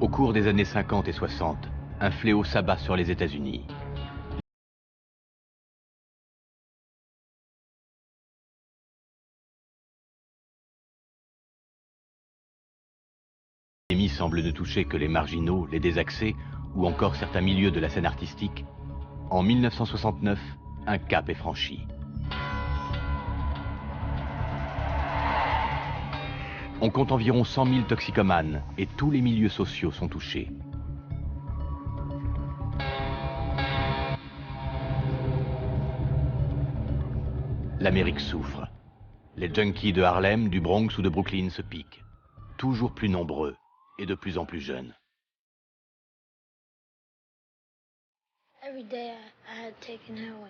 Au cours des années 50 et 60, un fléau s'abat sur les États-Unis. L'épidémie semble ne toucher que les marginaux, les désaxés ou encore certains milieux de la scène artistique. En 1969, un cap est franchi. On compte environ 100 000 toxicomanes et tous les milieux sociaux sont touchés. L'Amérique souffre. Les junkies de Harlem, du Bronx ou de Brooklyn se piquent. Toujours plus nombreux et de plus en plus jeunes. Every day I had taken heroin.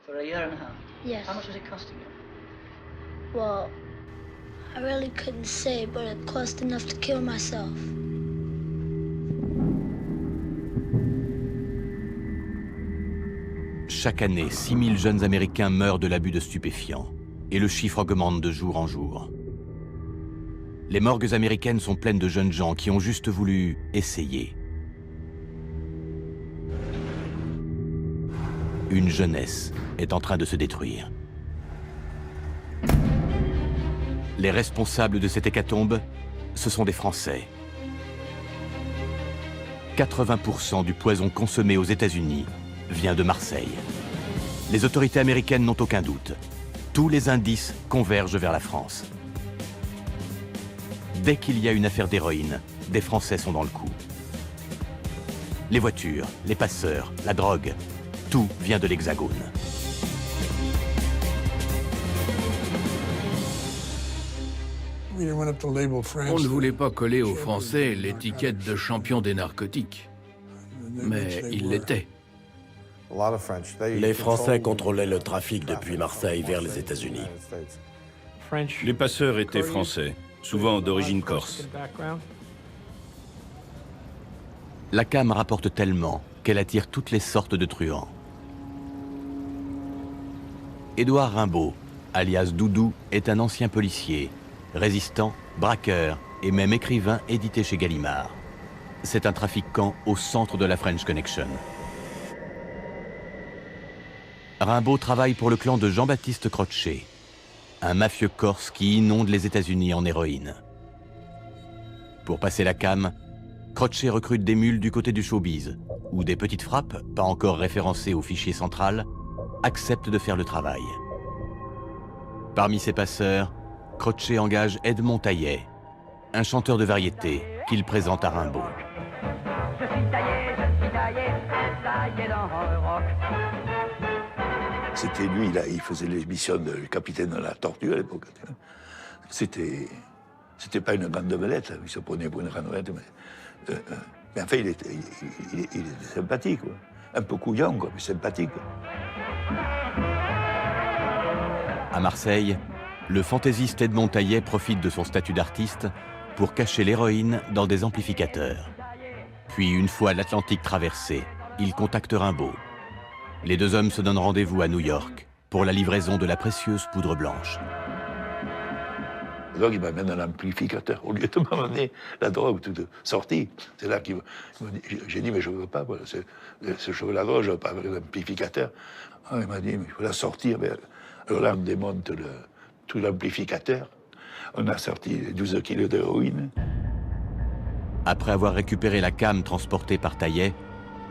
For a year and a half? Yes. How much was it costing you? Well, I really couldn't say, but it cost enough to kill myself. Chaque année, 6 000 jeunes Américains meurent de l'abus de stupéfiants. Et le chiffre augmente de jour en jour. Les morgues américaines sont pleines de jeunes gens qui ont juste voulu essayer. Une jeunesse est en train de se détruire. Les responsables de cette hécatombe, ce sont des Français. 80% du poison consommé aux États-Unis vient de Marseille. Les autorités américaines n'ont aucun doute. Tous les indices convergent vers la France. Dès qu'il y a une affaire d'héroïne, des Français sont dans le coup. Les voitures, les passeurs, la drogue, tout vient de l'Hexagone. On ne voulait pas coller aux Français l'étiquette de champion des narcotiques, mais ils l'étaient. Les Français contrôlaient le trafic depuis Marseille vers les États-Unis. Les passeurs étaient français, souvent d'origine corse. La cam rapporte tellement qu'elle attire toutes les sortes de truands. Édouard Rimbaud, alias Doudou, est un ancien policier, résistant, braqueur et même écrivain édité chez Gallimard. C'est un trafiquant au centre de la French Connection. Rimbaud travaille pour le clan de Jean-Baptiste Crotchet, un mafieux corse qui inonde les États-Unis en héroïne. Pour passer la cam, Crotchet recrute des mules du côté du showbiz, où des petites frappes, pas encore référencées au fichier central, acceptent de faire le travail. Parmi ses passeurs, Crotchet engage Edmond Taillet, un chanteur de variété qu'il présente à Rimbaud. Je suis taillé dans le rock. C'était lui, là, il faisait l'émission de Capitaine de la Tortue à l'époque. C'était pas une bande de belettes, il se prenait pour une ranouette, mais enfin, il était sympathique, quoi. Un peu couillon, quoi, mais sympathique. À Marseille, le fantaisiste Edmond Taillet profite de son statut d'artiste pour cacher l'héroïne dans des amplificateurs. Puis, une fois l'Atlantique traversé, il contacte Rimbaud. Les deux hommes se donnent rendez-vous à New York pour la livraison de la précieuse poudre blanche. Donc il m'amène un amplificateur. Au lieu de m'amener la drogue toute sortie, c'est là qu'il m'a dit, j'ai dit, mais je ne veux pas, je veux la drogue, je ne veux pas avoir l'amplificateur. Il m'a dit, mais il faut la sortir. Alors là, on démonte tout l'amplificateur. On a sorti 12 kilos d'héroïne. Après avoir récupéré la cam transportée par Taillet,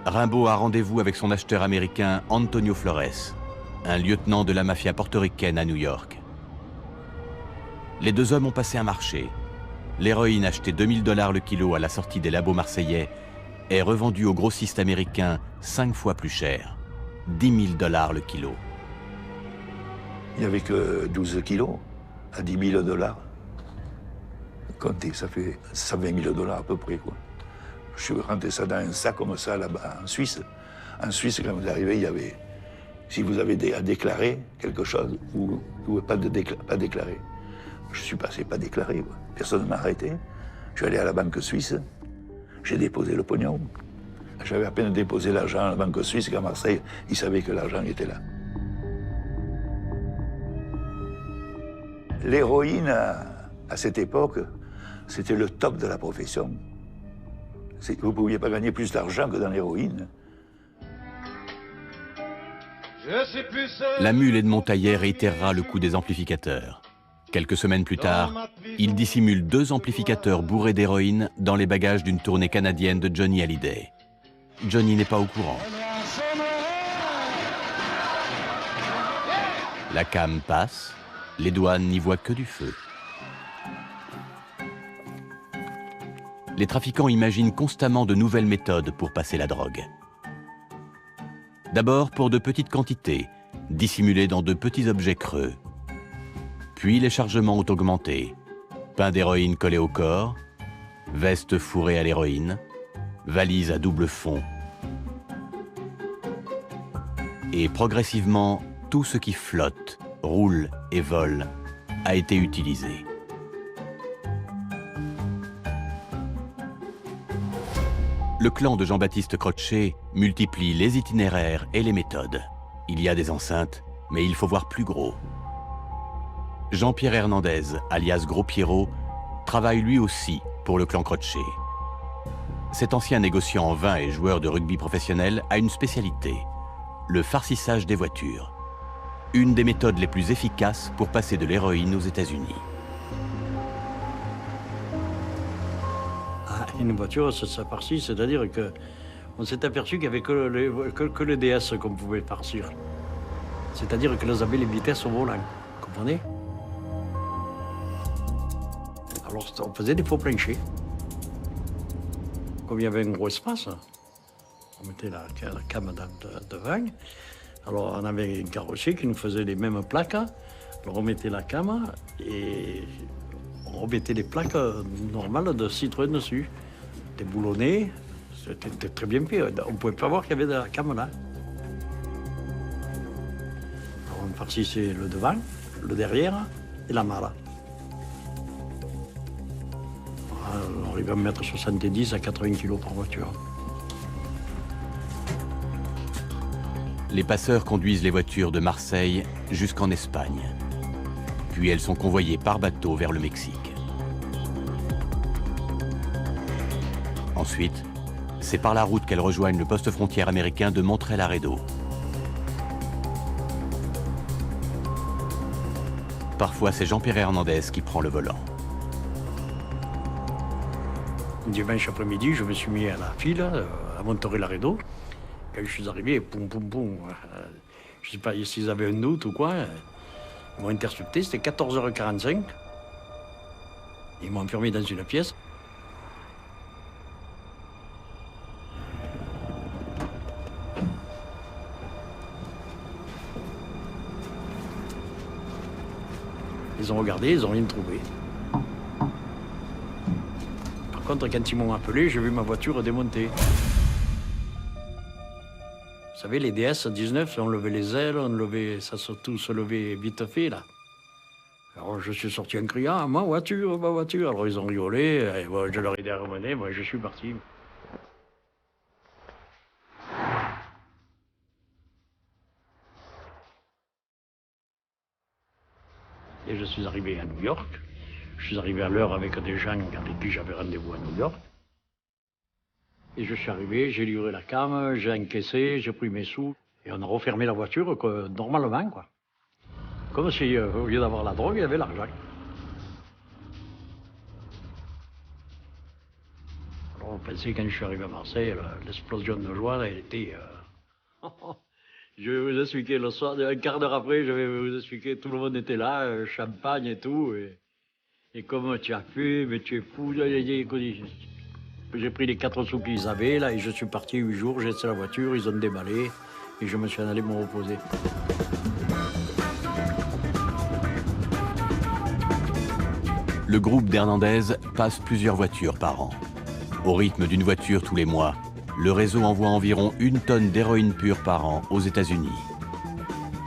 Rimbaud a rendez-vous avec son acheteur américain Antonio Flores, un lieutenant de la mafia portoricaine à New York. Les deux hommes ont passé un marché. L'héroïne achetée $2000 le kilo à la sortie des labos marseillais est revendue aux grossistes américains 5 fois plus cher, $10 000 le kilo. Il n'y avait que 12 kilos à $10 000. Comptez, ça fait 120 000 $ à peu près, quoi. Je suis rentré ça dans un sac comme ça là-bas en Suisse. En Suisse, quand vous arrivez, il y avait... Si vous avez à déclarer quelque chose, vous ne pouvez pas déclarer. Je suis passé pas déclaré, quoi. Personne ne m'a arrêté. Je suis allé à la banque suisse, j'ai déposé le pognon. J'avais à peine déposé l'argent à la banque suisse qu'à Marseille, ils savaient que l'argent était là. L'héroïne, à cette époque, c'était le top de la profession. Vous ne pouviez pas gagner plus d'argent que dans l'héroïne. La mule Edmond Taillère réitérera le coup des amplificateurs. Quelques semaines plus tard, il dissimule 2 amplificateurs bourrés d'héroïne dans les bagages d'une tournée canadienne de Johnny Hallyday. Johnny n'est pas au courant. La cam passe, les douanes n'y voient que du feu. Les trafiquants imaginent constamment de nouvelles méthodes pour passer la drogue. D'abord pour de petites quantités, dissimulées dans de petits objets creux. Puis les chargements ont augmenté. Pain d'héroïne collé au corps, veste fourrée à l'héroïne, valise à double fond. Et progressivement, tout ce qui flotte, roule et vole a été utilisé. Le clan de Jean-Baptiste Crotchet multiplie les itinéraires et les méthodes. Il y a des enceintes, mais il faut voir plus gros. Jean-Pierre Hernandez, alias Gros Pierrot, travaille lui aussi pour le clan Crotchet. Cet ancien négociant en vin et joueur de rugby professionnel a une spécialité, le farcissage des voitures. Une des méthodes les plus efficaces pour passer de l'héroïne aux États-Unis. Une voiture, ça farcit, c'est-à-dire qu'on s'est aperçu qu'il n'y avait que le DS qu'on pouvait farcir. C'est-à-dire qu'ils avaient les vitesses au volant, vous comprenez? Alors on faisait des faux planchers. Comme il y avait un gros espace, on mettait la cam devant. Alors on avait un carrossier qui nous faisait les mêmes plaques. Alors on mettait la cam et on remettait les plaques normales de Citroën dessus. Déboulonné, c'était très bien fait. On ne pouvait pas voir qu'il y avait de la cam là. Alors on farcissait le devant, le derrière et la malle. On arrivait à mettre 70 à 80 kilos par voiture. Les passeurs conduisent les voitures de Marseille jusqu'en Espagne. Puis elles sont convoyées par bateau vers le Mexique. Ensuite, c'est par la route qu'elles rejoignent le poste frontière américain de Montréal-Laredo. Parfois, c'est Jean-Pierre Hernandez qui prend le volant. Dimanche après-midi, je me suis mis à la file à Montréal-Laredo. Quand je suis arrivé, poum, poum, poum. Je ne sais pas s'ils avaient un doute ou quoi. Ils m'ont intercepté, c'était 14h45. Ils m'ont enfermé dans une pièce. Ils ont regardé, ils n'ont rien trouvé. Par contre, quand ils m'ont appelé, j'ai vu ma voiture démontée. Vous savez, les DS-19, on levait les ailes, on levait, ça tout se levait vite fait, là. Alors, je suis sorti en criant « Ma voiture, ma voiture !» Alors, ils ont rigolé, et bon, je leur ai dit à remonter, moi, je suis parti. Et je suis arrivé à New York. Je suis arrivé à l'heure avec des gens avec qui j'avais rendez-vous à New York. Et je suis arrivé, j'ai livré la cam, j'ai encaissé, j'ai pris mes sous. Et on a refermé la voiture normalement, quoi. Comme si, au lieu d'avoir la drogue, il y avait l'argent. Alors on pensait, quand je suis arrivé à Marseille, l'explosion de joie, elle était... Je vais vous expliquer, le soir, un quart d'heure après, je vais vous expliquer, tout le monde était là, champagne et tout. Et comme tu as fait, mais tu es fou. J'ai pris les 4 sous qu'ils avaient, là, et je suis parti 8 jours, j'ai laissé la voiture, ils ont déballé, et je me suis allé me reposer. Le groupe d'Hernandez passe plusieurs voitures par an. Au rythme d'une voiture tous les mois, le réseau envoie environ 1 tonne d'héroïne pure par an aux États-Unis.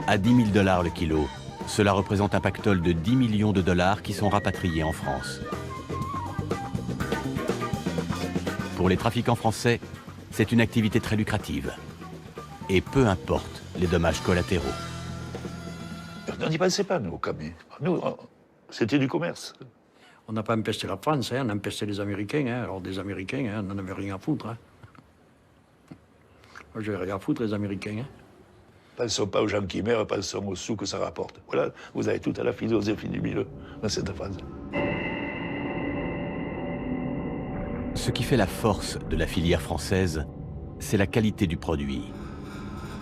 À 10 000 $ le kilo, cela représente un pactole de 10 millions de dollars qui sont rapatriés en France. Pour les trafiquants français, c'est une activité très lucrative. Et peu importe les dommages collatéraux. On n'y pensait pas, nous, au camion. Nous, c'était du commerce. On n'a pas empesté la France, hein, on a empesté les Américains. Hein. Alors des Américains, hein, on n'en avait rien à foutre. Hein. Moi, j'avais rien à foutre, les Américains. Hein. Pensons pas aux gens qui meurent, pensons aux sous que ça rapporte. Voilà, vous avez tout à la philosophie du milieu dans cette phrase. Ce qui fait la force de la filière française, c'est la qualité du produit.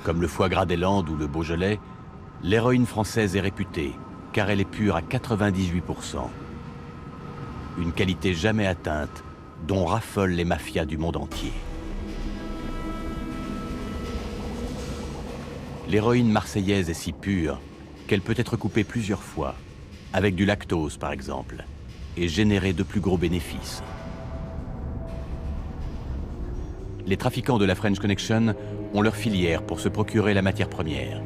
Comme le foie gras des Landes ou le Beaujolais, l'héroïne française est réputée, car elle est pure à 98%. Une qualité jamais atteinte, dont raffolent les mafias du monde entier. L'héroïne marseillaise est si pure qu'elle peut être coupée plusieurs fois, avec du lactose par exemple, et générer de plus gros bénéfices. Les trafiquants de la French Connection ont leur filière pour se procurer la matière première.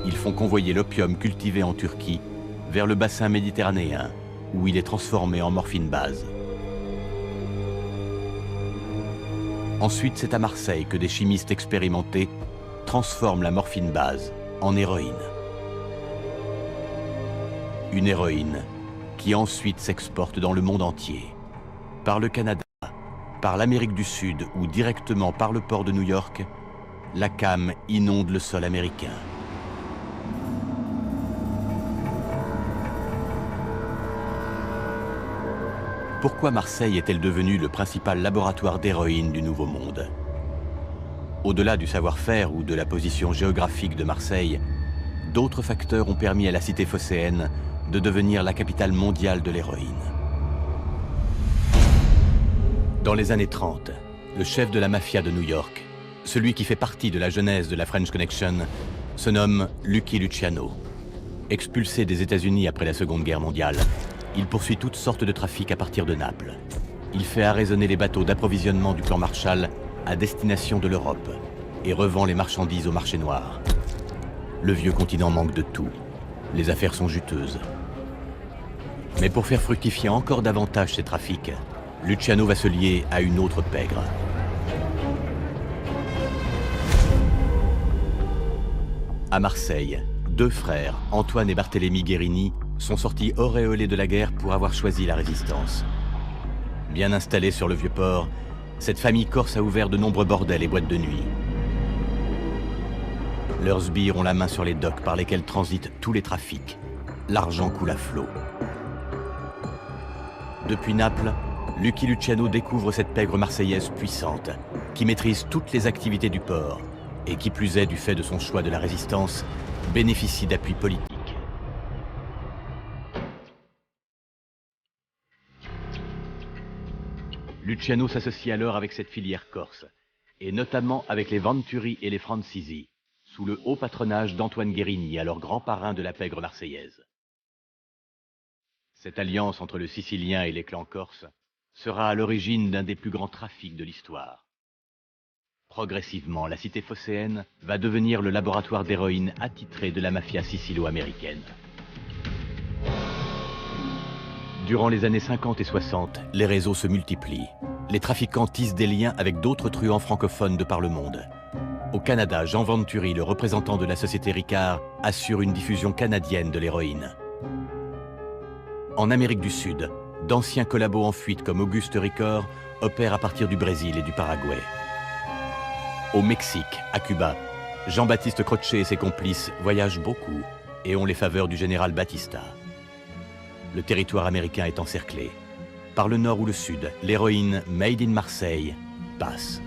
Ils font convoyer l'opium cultivé en Turquie vers le bassin méditerranéen, où il est transformé en morphine base. Ensuite, c'est à Marseille que des chimistes expérimentés transforment la morphine base en héroïne. Une héroïne qui ensuite s'exporte dans le monde entier, par le Canada, par l'Amérique du Sud ou directement par le port de New York. La cam inonde le sol américain. Pourquoi Marseille est-elle devenue le principal laboratoire d'héroïne du Nouveau Monde? Au-delà du savoir-faire ou de la position géographique de Marseille, d'autres facteurs ont permis à la cité phocéenne de devenir la capitale mondiale de l'héroïne. Dans les années 30, le chef de la mafia de New York, celui qui fait partie de la genèse de la French Connection, se nomme Lucky Luciano. Expulsé des États-Unis après la Seconde Guerre mondiale, il poursuit toutes sortes de trafics à partir de Naples. Il fait arraisonner les bateaux d'approvisionnement du plan Marshall à destination de l'Europe et revend les marchandises au marché noir. Le vieux continent manque de tout. Les affaires sont juteuses. Mais pour faire fructifier encore davantage ces trafics, Luciano va se lier à une autre pègre. À Marseille, deux frères, Antoine et Barthélemy Guérini, sont sortis auréolés de la guerre pour avoir choisi la résistance. Bien installée sur le Vieux-Port, cette famille corse a ouvert de nombreux bordels et boîtes de nuit. Leurs sbires ont la main sur les docks par lesquels transitent tous les trafics. L'argent coule à flot. Depuis Naples, Lucky Luciano découvre cette pègre marseillaise puissante, qui maîtrise toutes les activités du port, et qui plus est du fait de son choix de la résistance, bénéficie d'appui politique. Luciano s'associe alors avec cette filière corse, et notamment avec les Venturi et les Francisi, sous le haut patronage d'Antoine Guérini, alors grand parrain de la pègre marseillaise. Cette alliance entre le Sicilien et les clans corses sera à l'origine d'un des plus grands trafics de l'histoire. Progressivement, la cité phocéenne va devenir le laboratoire d'héroïne attitré de la mafia sicilo-américaine. Durant les années 50 et 60, les réseaux se multiplient. Les trafiquants tissent des liens avec d'autres truands francophones de par le monde. Au Canada, Jean Venturi, le représentant de la société Ricard, assure une diffusion canadienne de l'héroïne. En Amérique du Sud, d'anciens collabos en fuite comme Auguste Ricor opèrent à partir du Brésil et du Paraguay. Au Mexique, à Cuba, Jean-Baptiste Croce et ses complices voyagent beaucoup et ont les faveurs du général Batista. Le territoire américain est encerclé. Par le nord ou le sud, l'héroïne Made in Marseille passe.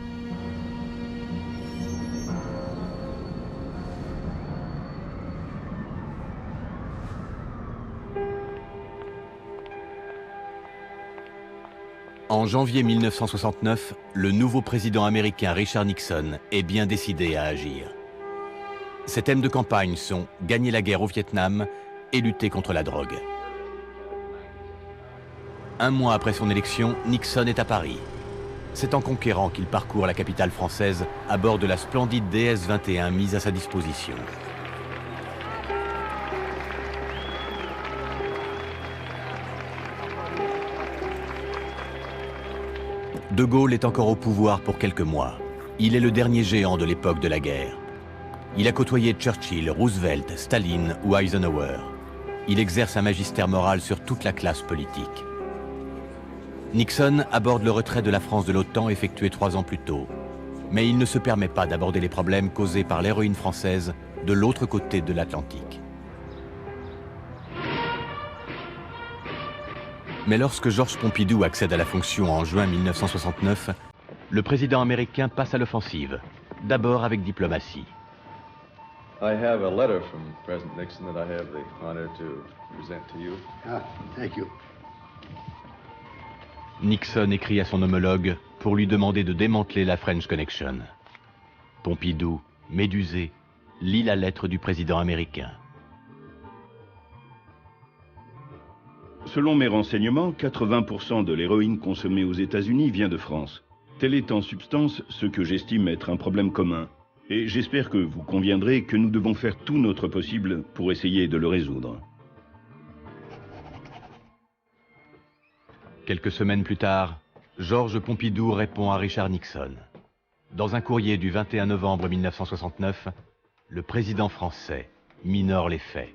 En janvier 1969, le nouveau président américain Richard Nixon est bien décidé à agir. Ses thèmes de campagne sont gagner la guerre au Vietnam et lutter contre la drogue. Un mois après son élection, Nixon est à Paris. C'est en conquérant qu'il parcourt la capitale française à bord de la splendide DS-21 mise à sa disposition. De Gaulle est encore au pouvoir pour quelques mois. Il est le dernier géant de l'époque de la guerre. Il a côtoyé Churchill, Roosevelt, Staline ou Eisenhower. il exerce un magistère moral sur toute la classe politique. Nixon aborde le retrait de la France de l'OTAN effectué 3 ans plus tôt. Mais il ne se permet pas d'aborder les problèmes causés par l'héroïne française de l'autre côté de l'Atlantique. Mais lorsque Georges Pompidou accède à la fonction en juin 1969, le président américain passe à l'offensive, d'abord avec diplomatie. I have a letter from President Nixon that I have the honor to present to you. Thank you. Nixon écrit à son homologue pour lui demander de démanteler la French Connection. Pompidou, médusé, lit la lettre du président américain. Selon mes renseignements, 80% de l'héroïne consommée aux États-Unis vient de France. Tel est en substance ce que j'estime être un problème commun. Et j'espère que vous conviendrez que nous devons faire tout notre possible pour essayer de le résoudre. Quelques semaines plus tard, Georges Pompidou répond à Richard Nixon. Dans un courrier du 21 novembre 1969, le président français minore les faits.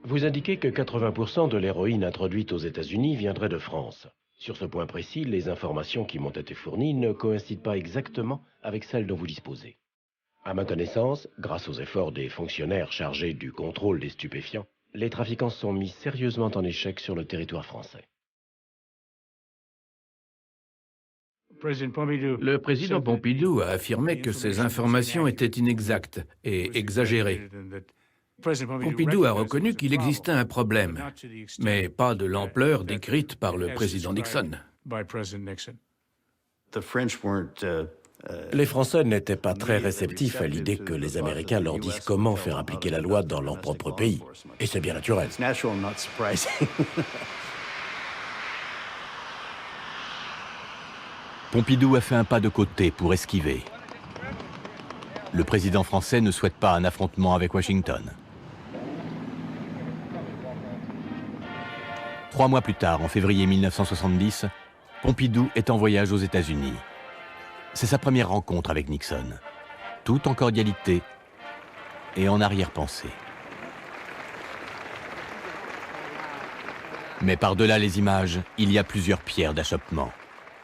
Vous indiquez que 80% de l'héroïne introduite aux États-Unis viendrait de France. Sur ce point précis, les informations qui m'ont été fournies ne coïncident pas exactement avec celles dont vous disposez. À ma connaissance, grâce aux efforts des fonctionnaires chargés du contrôle des stupéfiants, les trafiquants sont mis sérieusement en échec sur le territoire français. Le président Pompidou a affirmé que ces informations étaient inexactes et exagérées. Pompidou a reconnu qu'il existait un problème, mais pas de l'ampleur décrite par le président Nixon. Les Français n'étaient pas très réceptifs à l'idée que les Américains leur disent comment faire appliquer la loi dans leur propre pays. Et c'est bien naturel. Pompidou a fait un pas de côté pour esquiver. Le président français ne souhaite pas un affrontement avec Washington. 3 mois plus tard, en février 1970, Pompidou est en voyage aux États-Unis. C'est sa première rencontre avec Nixon, tout en cordialité et en arrière-pensée. Mais par-delà les images, il y a plusieurs pierres d'achoppement.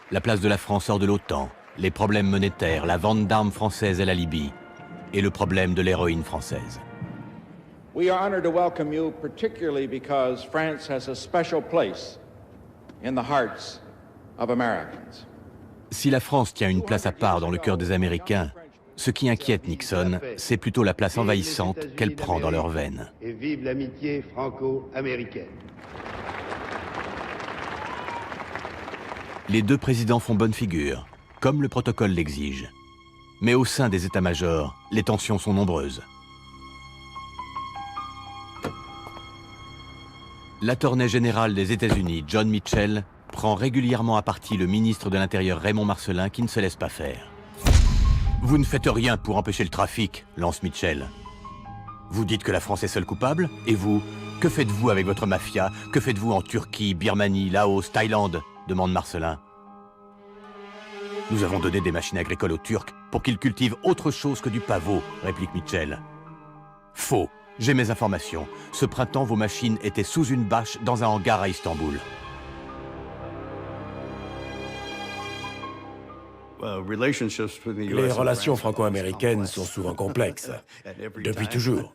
La place de la France hors de l'OTAN, les problèmes monétaires, la vente d'armes françaises à la Libye et le problème de l'héroïne française. We are honored to welcome you, particularly because France has a special place in the hearts of Americans. Si la France tient une place à part dans le cœur des Américains, ce qui inquiète Nixon, c'est plutôt la place envahissante qu'elle prend dans leurs veines. Et vive l'amitié franco-américaine. Les deux présidents font bonne figure, comme le protocole l'exige. Mais au sein des états-majors, les tensions sont nombreuses. L'attorney général des États-Unis, John Mitchell, prend régulièrement à partie le ministre de l'Intérieur Raymond Marcellin qui ne se laisse pas faire. « Vous ne faites rien pour empêcher le trafic », lance Mitchell. « Vous dites que la France est seule coupable, et vous, que faites-vous avec votre mafia? Que faites-vous en Turquie, Birmanie, Laos, Thaïlande ?» demande Marcellin. « Nous avons donné des machines agricoles aux Turcs pour qu'ils cultivent autre chose que du pavot, réplique Mitchell. « Faux, j'ai mes informations. Ce printemps, vos machines étaient sous une bâche dans un hangar à Istanbul. » Les relations franco-américaines sont souvent complexes, depuis toujours.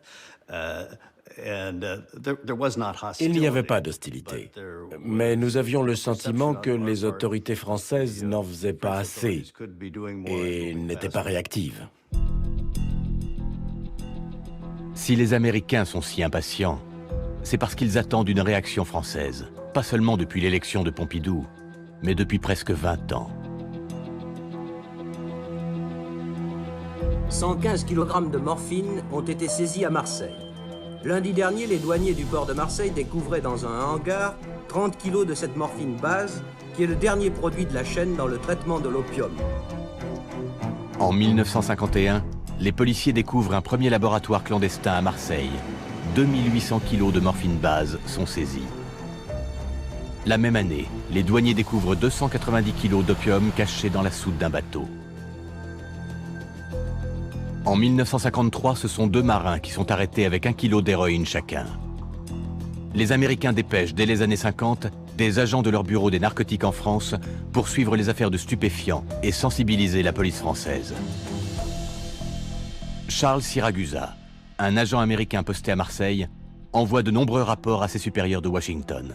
Il n'y avait pas d'hostilité, mais nous avions le sentiment que les autorités françaises n'en faisaient pas assez et n'étaient pas réactives. Si les Américains sont si impatients, c'est parce qu'ils attendent une réaction française, pas seulement depuis l'élection de Pompidou, mais depuis presque 20 ans. 115 kg de morphine ont été saisis à Marseille. Lundi dernier, les douaniers du port de Marseille découvraient dans un hangar 30 kg de cette morphine base, qui est le dernier produit de la chaîne dans le traitement de l'opium. En 1951, les policiers découvrent un premier laboratoire clandestin à Marseille. 2800 kg de morphine base sont saisis. La même année, les douaniers découvrent 290 kg d'opium cachés dans la soute d'un bateau. En 1953, ce sont 2 marins qui sont arrêtés avec 1 kg d'héroïne chacun. les Américains dépêchent dès les années 50 des agents de leur bureau des narcotiques en France pour suivre les affaires de stupéfiants et sensibiliser la police française. Charles Siragusa, un agent américain posté à Marseille, envoie de nombreux rapports à ses supérieurs de Washington.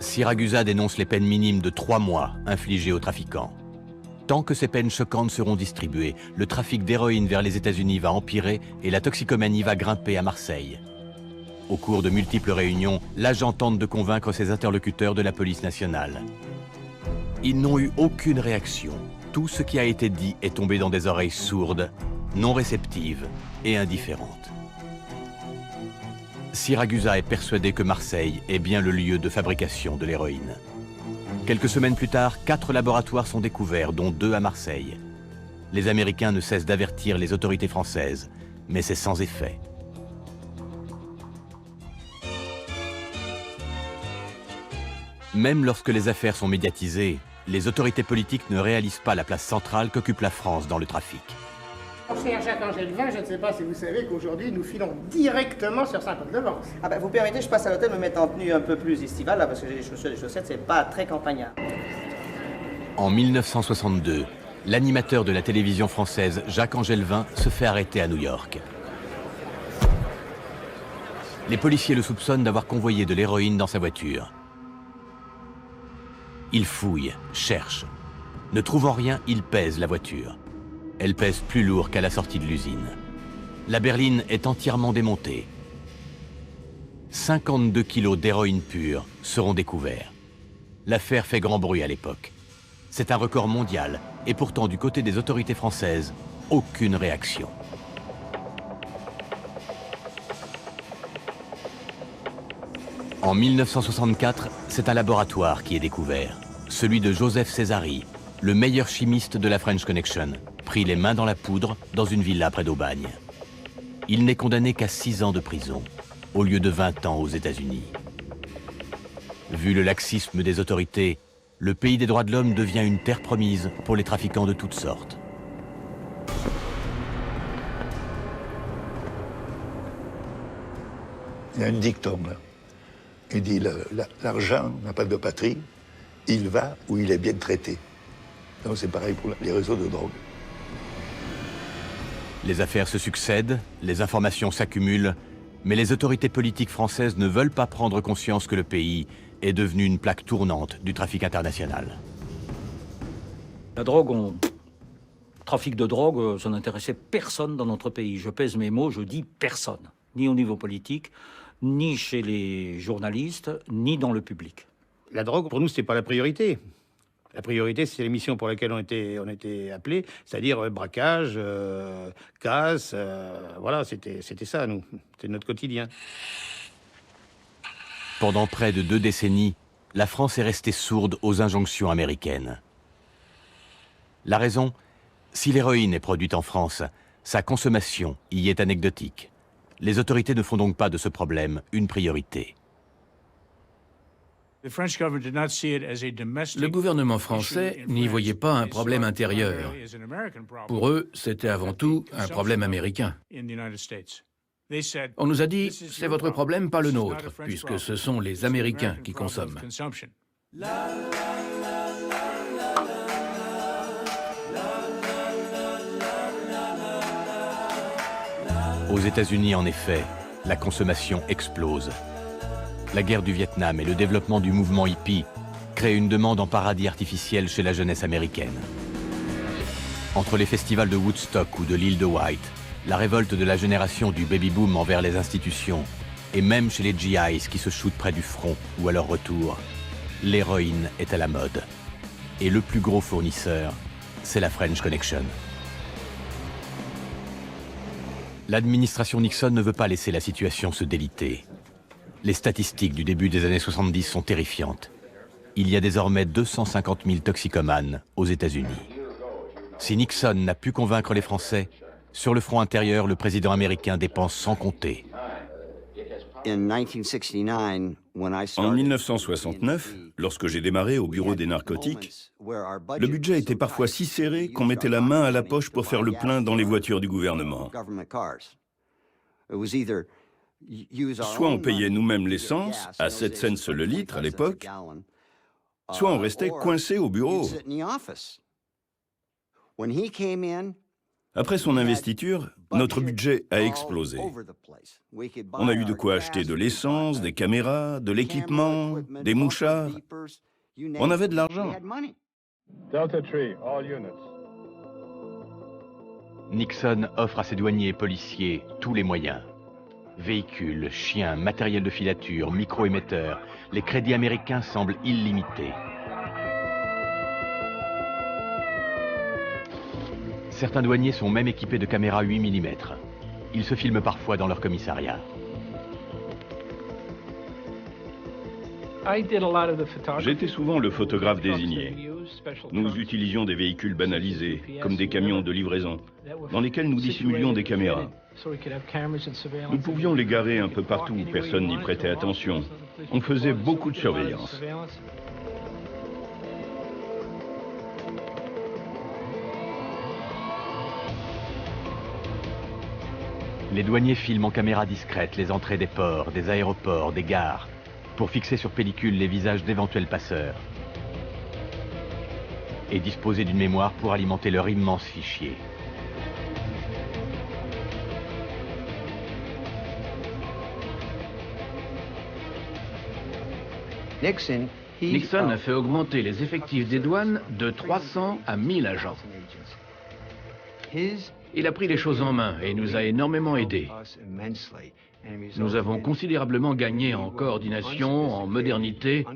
Siragusa dénonce les peines minimes de 3 mois infligées aux trafiquants. Tant que ces peines choquantes seront distribuées, le trafic d'héroïne vers les États-Unis va empirer et la toxicomanie va grimper à Marseille. Au cours de multiples réunions, l'agent tente de convaincre ses interlocuteurs de la police nationale. Ils n'ont eu aucune réaction. Tout ce qui a été dit est tombé dans des oreilles sourdes, non réceptives et indifférentes. Siragusa est persuadé que Marseille est bien le lieu de fabrication de l'héroïne. Quelques semaines plus tard, 4 laboratoires sont découverts, dont 2 à Marseille. Les Américains ne cessent d'avertir les autorités françaises, mais c'est sans effet. Même lorsque les affaires sont médiatisées, les autorités politiques ne réalisent pas la place centrale qu'occupe la France dans le trafic. Cher Jacques-Angèle Vin, je ne sais pas si vous savez qu'aujourd'hui nous filons directement sur Saint-Paul-de-Vence. Ah ben, vous permettez, je passe à l'hôtel me mettre en tenue un peu plus estivale, là, parce que j'ai les chaussures et les chaussettes, c'est pas très campagnard. En 1962, l'animateur de la télévision française Jacques-Angèle Vin se fait arrêter à New York. Les policiers le soupçonnent d'avoir convoyé de l'héroïne dans sa voiture. Il fouille, cherche. Ne trouvant rien, il pèse la voiture. Elle pèse plus lourd qu'à la sortie de l'usine. La berline est entièrement démontée. 52 kilos d'héroïne pure seront découverts. L'affaire fait grand bruit à l'époque. C'est un record mondial, et pourtant du côté des autorités françaises, aucune réaction. En 1964, c'est un laboratoire qui est découvert, celui de Joseph Césari, le meilleur chimiste de la French Connection, pris les mains dans la poudre dans une villa près d'Aubagne. Il n'est condamné qu'à 6 ans de prison, au lieu de 20 ans aux États-Unis. Vu le laxisme des autorités, le pays des droits de l'homme devient une terre promise pour les trafiquants de toutes sortes. Il y a un dicton là. Il dit l'argent n'a pas de patrie, il va où il est bien traité. Donc c'est pareil pour les réseaux de drogue. Les affaires se succèdent, les informations s'accumulent, mais les autorités politiques françaises ne veulent pas prendre conscience que le pays est devenu une plaque tournante du trafic international. La drogue, trafic de drogue, ça n'intéressait personne dans notre pays. Je pèse mes mots, je dis personne. Ni au niveau politique, ni chez les journalistes, ni dans le public. La drogue, pour nous, c'était pas la priorité. La priorité, c'est l'émission pour laquelle on était appelés, c'est-à-dire braquage, casse, voilà, c'était ça, nous. C'était notre quotidien. Pendant près de 2 décennies, la France est restée sourde aux injonctions américaines. La raison, si l'héroïne est produite en France, sa consommation y est anecdotique. Les autorités ne font donc pas de ce problème une priorité. Le gouvernement français n'y voyait pas un problème intérieur. Pour eux, c'était avant tout un problème américain. On nous a dit, c'est votre problème, pas le nôtre, puisque ce sont les Américains qui consomment. Aux États-Unis, en effet, la consommation explose. La guerre du Vietnam et le développement du mouvement hippie créent une demande en paradis artificiel chez la jeunesse américaine. Entre les festivals de Woodstock ou de l'île de White, la révolte de la génération du baby-boom envers les institutions, et même chez les GIs qui se shootent près du front ou à leur retour, l'héroïne est à la mode. Et le plus gros fournisseur, c'est la French Connection. L'administration Nixon ne veut pas laisser la situation se déliter. Les statistiques du début des années 70 sont terrifiantes. Il y a désormais 250 000 toxicomanes aux États-Unis. Si Nixon n'a pu convaincre les Français, sur le front intérieur, le président américain dépense sans compter. En 1969, lorsque j'ai démarré au bureau des narcotiques, le budget était parfois si serré qu'on mettait la main à la poche pour faire le plein dans les voitures du gouvernement. Soit on payait nous-mêmes l'essence, à 7 cents le litre à l'époque, soit on restait coincé au bureau. Après son investiture, notre budget a explosé. On a eu de quoi acheter de l'essence, des caméras, de l'équipement, des mouchards. On avait de l'argent. Delta Tree, all units. Nixon offre à ses douaniers et policiers tous les moyens. Véhicules, chiens, matériel de filature, micro-émetteurs, les crédits américains semblent illimités. Certains douaniers sont même équipés de caméras 8 mm. Ils se filment parfois dans leur commissariat. J'étais souvent le photographe désigné. Nous utilisions des véhicules banalisés, comme des camions de livraison, dans lesquels nous dissimulions des caméras. Nous pouvions les garer un peu partout où personne n'y prêtait attention. On faisait beaucoup de surveillance. Les douaniers filment en caméra discrète les entrées des ports, des aéroports, des gares, pour fixer sur pellicule les visages d'éventuels passeurs et disposer d'une mémoire pour alimenter leur immense fichier. Nixon a fait augmenter les effectifs des douanes de 300 à 1000 agents. Il a pris les choses en main et nous a énormément aidés. Nous avons considérablement gagné en coordination, en modernité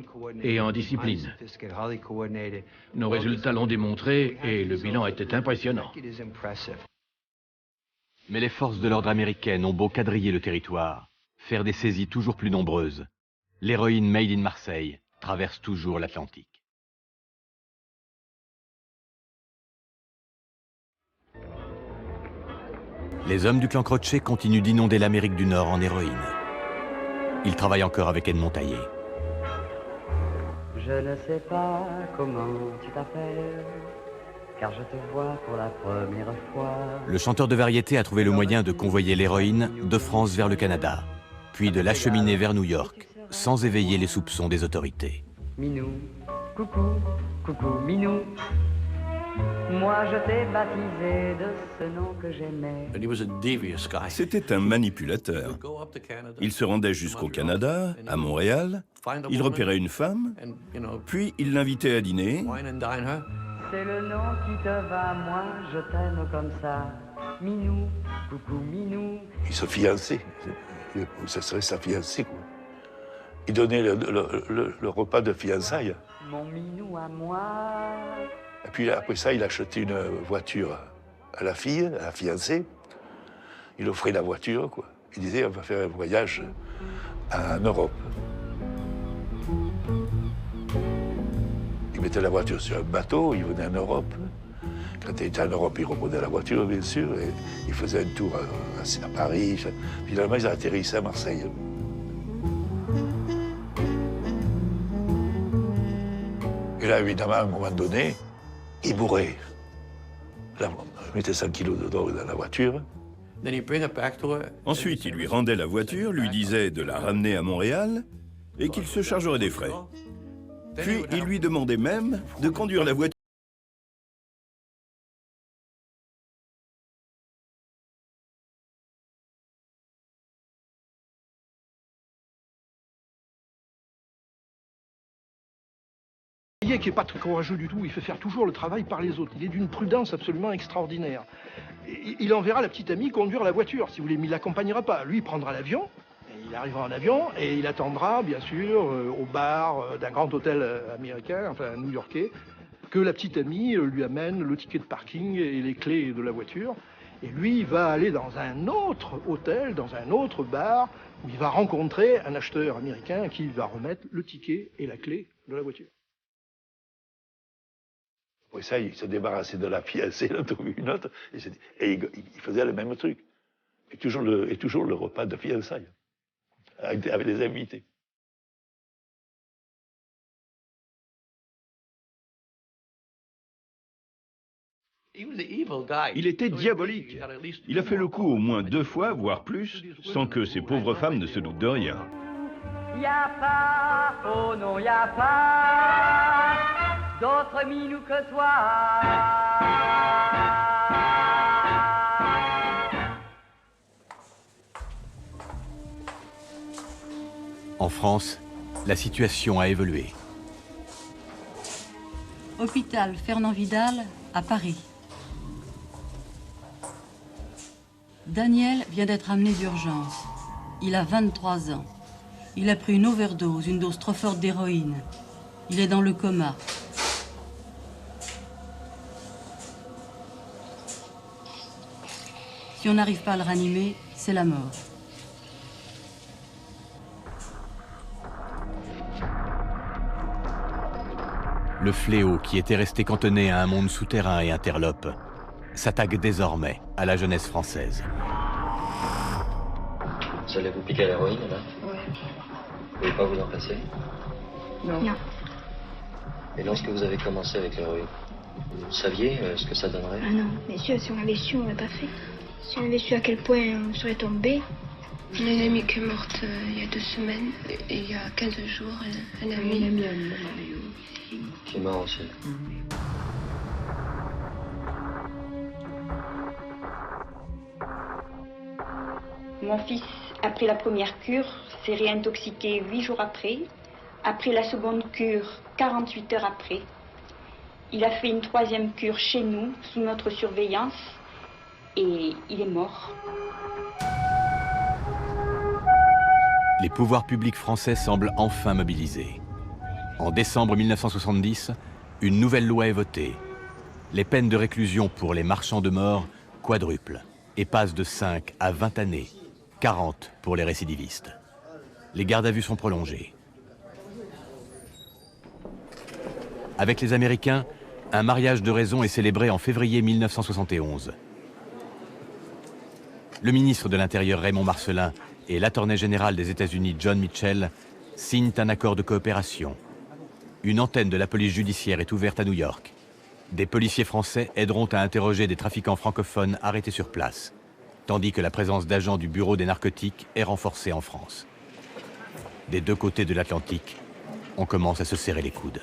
et en discipline. Nos résultats l'ont démontré et le bilan était impressionnant. Mais les forces de l'ordre américaines ont beau quadriller le territoire, faire des saisies toujours plus nombreuses, l'héroïne made in Marseille traverse toujours l'Atlantique. Les hommes du clan Crotchet continuent d'inonder l'Amérique du Nord en héroïne. Ils travaillent encore avec Edmond Taillé. Je ne sais pas comment tu t'appelles, car je te vois pour la première fois. Le chanteur de variété a trouvé le moyen de convoyer l'héroïne de France vers le Canada, puis de l'acheminer vers New York, sans éveiller les soupçons des autorités. Minou, coucou, coucou Minou. Moi je t'ai baptisé de ce nom que j'aimais. C'était un manipulateur. Il se rendait jusqu'au Canada, à Montréal, il repérait une femme, puis il l'invitait à dîner. C'est le nom qui te va, moi je t'aime comme ça. Minou, coucou Minou. Il se fiançait. Ça serait sa fiancée, quoi. Il donnait le repas de fiançailles. Mon Minou à moi. Et puis après ça, il achetait une voiture à la fille, à la fiancée. Il offrait la voiture, quoi. Il disait, on va faire un voyage en Europe. Il mettait la voiture sur un bateau, il venait en Europe. Quand il était en Europe, il reprenait la voiture, bien sûr, et il faisait un tour à Paris. Finalement, ils atterrissaient à Marseille. Et là, évidemment, à un moment donné, il bourrait. Là, il mettait 100 kilos de drogue dans la voiture. Ensuite, il lui rendait la voiture, lui disait de la ramener à Montréal et qu'il se chargerait des frais. Puis, il lui demandait même de conduire la voiture. Qui n'est pas très courageux du tout, il fait faire toujours le travail par les autres. Il est d'une prudence absolument extraordinaire. Il enverra la petite amie conduire la voiture, si vous voulez, mais il ne l'accompagnera pas. Lui, il prendra l'avion, il arrivera en avion, et il attendra, bien sûr, au bar d'un grand hôtel américain, enfin new-yorkais, que la petite amie lui amène le ticket de parking et les clés de la voiture. Et lui, il va aller dans un autre hôtel, dans un autre bar, où il va rencontrer un acheteur américain qui va remettre le ticket et la clé de la voiture. Après ça, il se débarrassait de la fiancée, il en trouvait une autre, et il faisait le même truc. Et toujours le repas de fiançailles, avec les invités. Il était diabolique. Il a fait le coup au moins 2 fois, voire plus, sans que ces pauvres femmes ne se doutent de rien. Y a pas, oh non, y a pas d'autre minou que toi. En France, la situation a évolué. Hôpital Fernand Vidal à Paris. Daniel vient d'être amené d'urgence. Il a 23 ans. Il a pris une overdose, une dose trop forte d'héroïne. Il est dans le coma. Si on n'arrive pas à le ranimer, c'est la mort. Le fléau qui était resté cantonné à un monde souterrain et interlope s'attaque désormais à la jeunesse française. Vous allez vous piquer à l'héroïne, là? Ouais. Vous pouvez pas vous en passer? Non. Et lorsque vous avez commencé avec l'héroïne, vous saviez ce que ça donnerait? Ah non, bien sûr, si on avait su, on l'aurait pas fait. Si on avait su à quel point on serait tombé. J'ai une amie qui est morte il y a 2 semaines, et il y a 15 jours, un ami. Qui est mort aussi. Mon fils a pris la première cure, s'est réintoxiqué 8 jours après. A pris la seconde cure 48 heures après. Il a fait une 3e cure chez nous, sous notre surveillance, et il est mort. Les pouvoirs publics français semblent enfin mobilisés. En décembre 1970, une nouvelle loi est votée. Les peines de réclusion pour les marchands de mort quadruplent et passent de 5 à 20 années, 40 pour les récidivistes. Les gardes à vue sont prolongés. Avec les Américains, un mariage de raison est célébré en février 1971. Le ministre de l'Intérieur Raymond Marcellin et l'attorney général des États-Unis John Mitchell signent un accord de coopération. Une antenne de la police judiciaire est ouverte à New York. Des policiers français aideront à interroger des trafiquants francophones arrêtés sur place, tandis que la présence d'agents du Bureau des narcotiques est renforcée en France. Des 2 côtés de l'Atlantique, on commence à se serrer les coudes.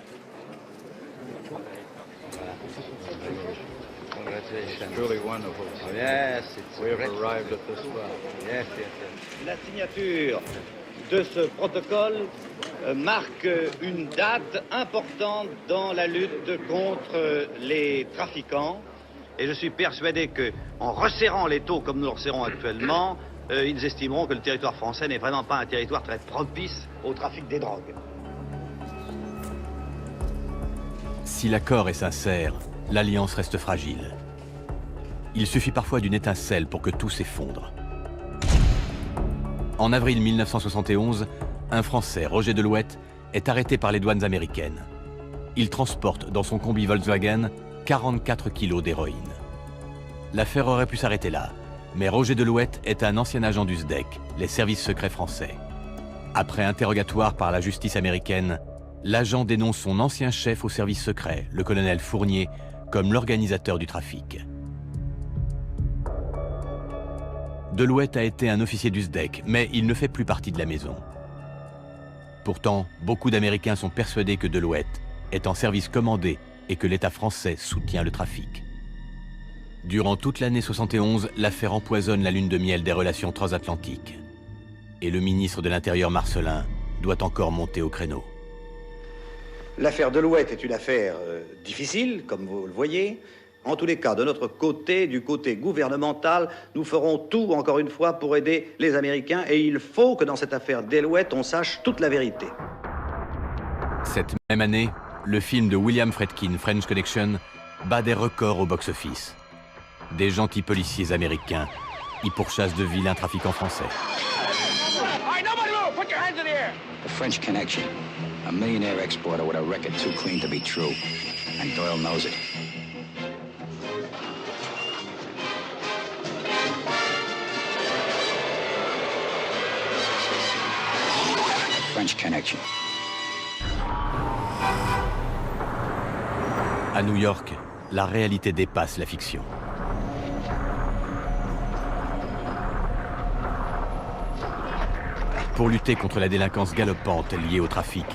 La signature de ce protocole marque une date importante dans la lutte contre les trafiquants. Et je suis persuadé qu'en resserrant les taux comme nous le resserrons actuellement, ils estimeront que le territoire français n'est vraiment pas un territoire très propice au trafic des drogues. Si l'accord est sincère, l'alliance reste fragile. Il suffit parfois d'une étincelle pour que tout s'effondre. En avril 1971, un Français, Roger Delouette, est arrêté par les douanes américaines. Il transporte dans son combi Volkswagen 44 kilos d'héroïne. L'affaire aurait pu s'arrêter là, mais Roger Delouette est un ancien agent du SDEC, les services secrets français. Après interrogatoire par la justice américaine, l'agent dénonce son ancien chef au service secret, le colonel Fournier, comme l'organisateur du trafic. Delouette a été un officier du SDEC, mais il ne fait plus partie de la maison. Pourtant, beaucoup d'Américains sont persuadés que Delouette est en service commandé et que l'État français soutient le trafic. Durant toute l'année 71, l'affaire empoisonne la lune de miel des relations transatlantiques. Et le ministre de l'Intérieur Marcellin doit encore monter au créneau. L'affaire Delouette est une affaire difficile, comme vous le voyez. En tous les cas, de notre côté, du côté gouvernemental, nous ferons tout, encore une fois, pour aider les Américains. Et il faut que dans cette affaire Delouette, on sache toute la vérité. Cette même année, le film de William Friedkin, French Connection, bat des records au box-office. Des gentils policiers américains y pourchassent de vilains trafiquants français. The French Connection, a millionaire exporter with a record too clean to be true. And Doyle knows it. French Connection. À New York, la réalité dépasse la fiction. Pour lutter contre la délinquance galopante liée au trafic,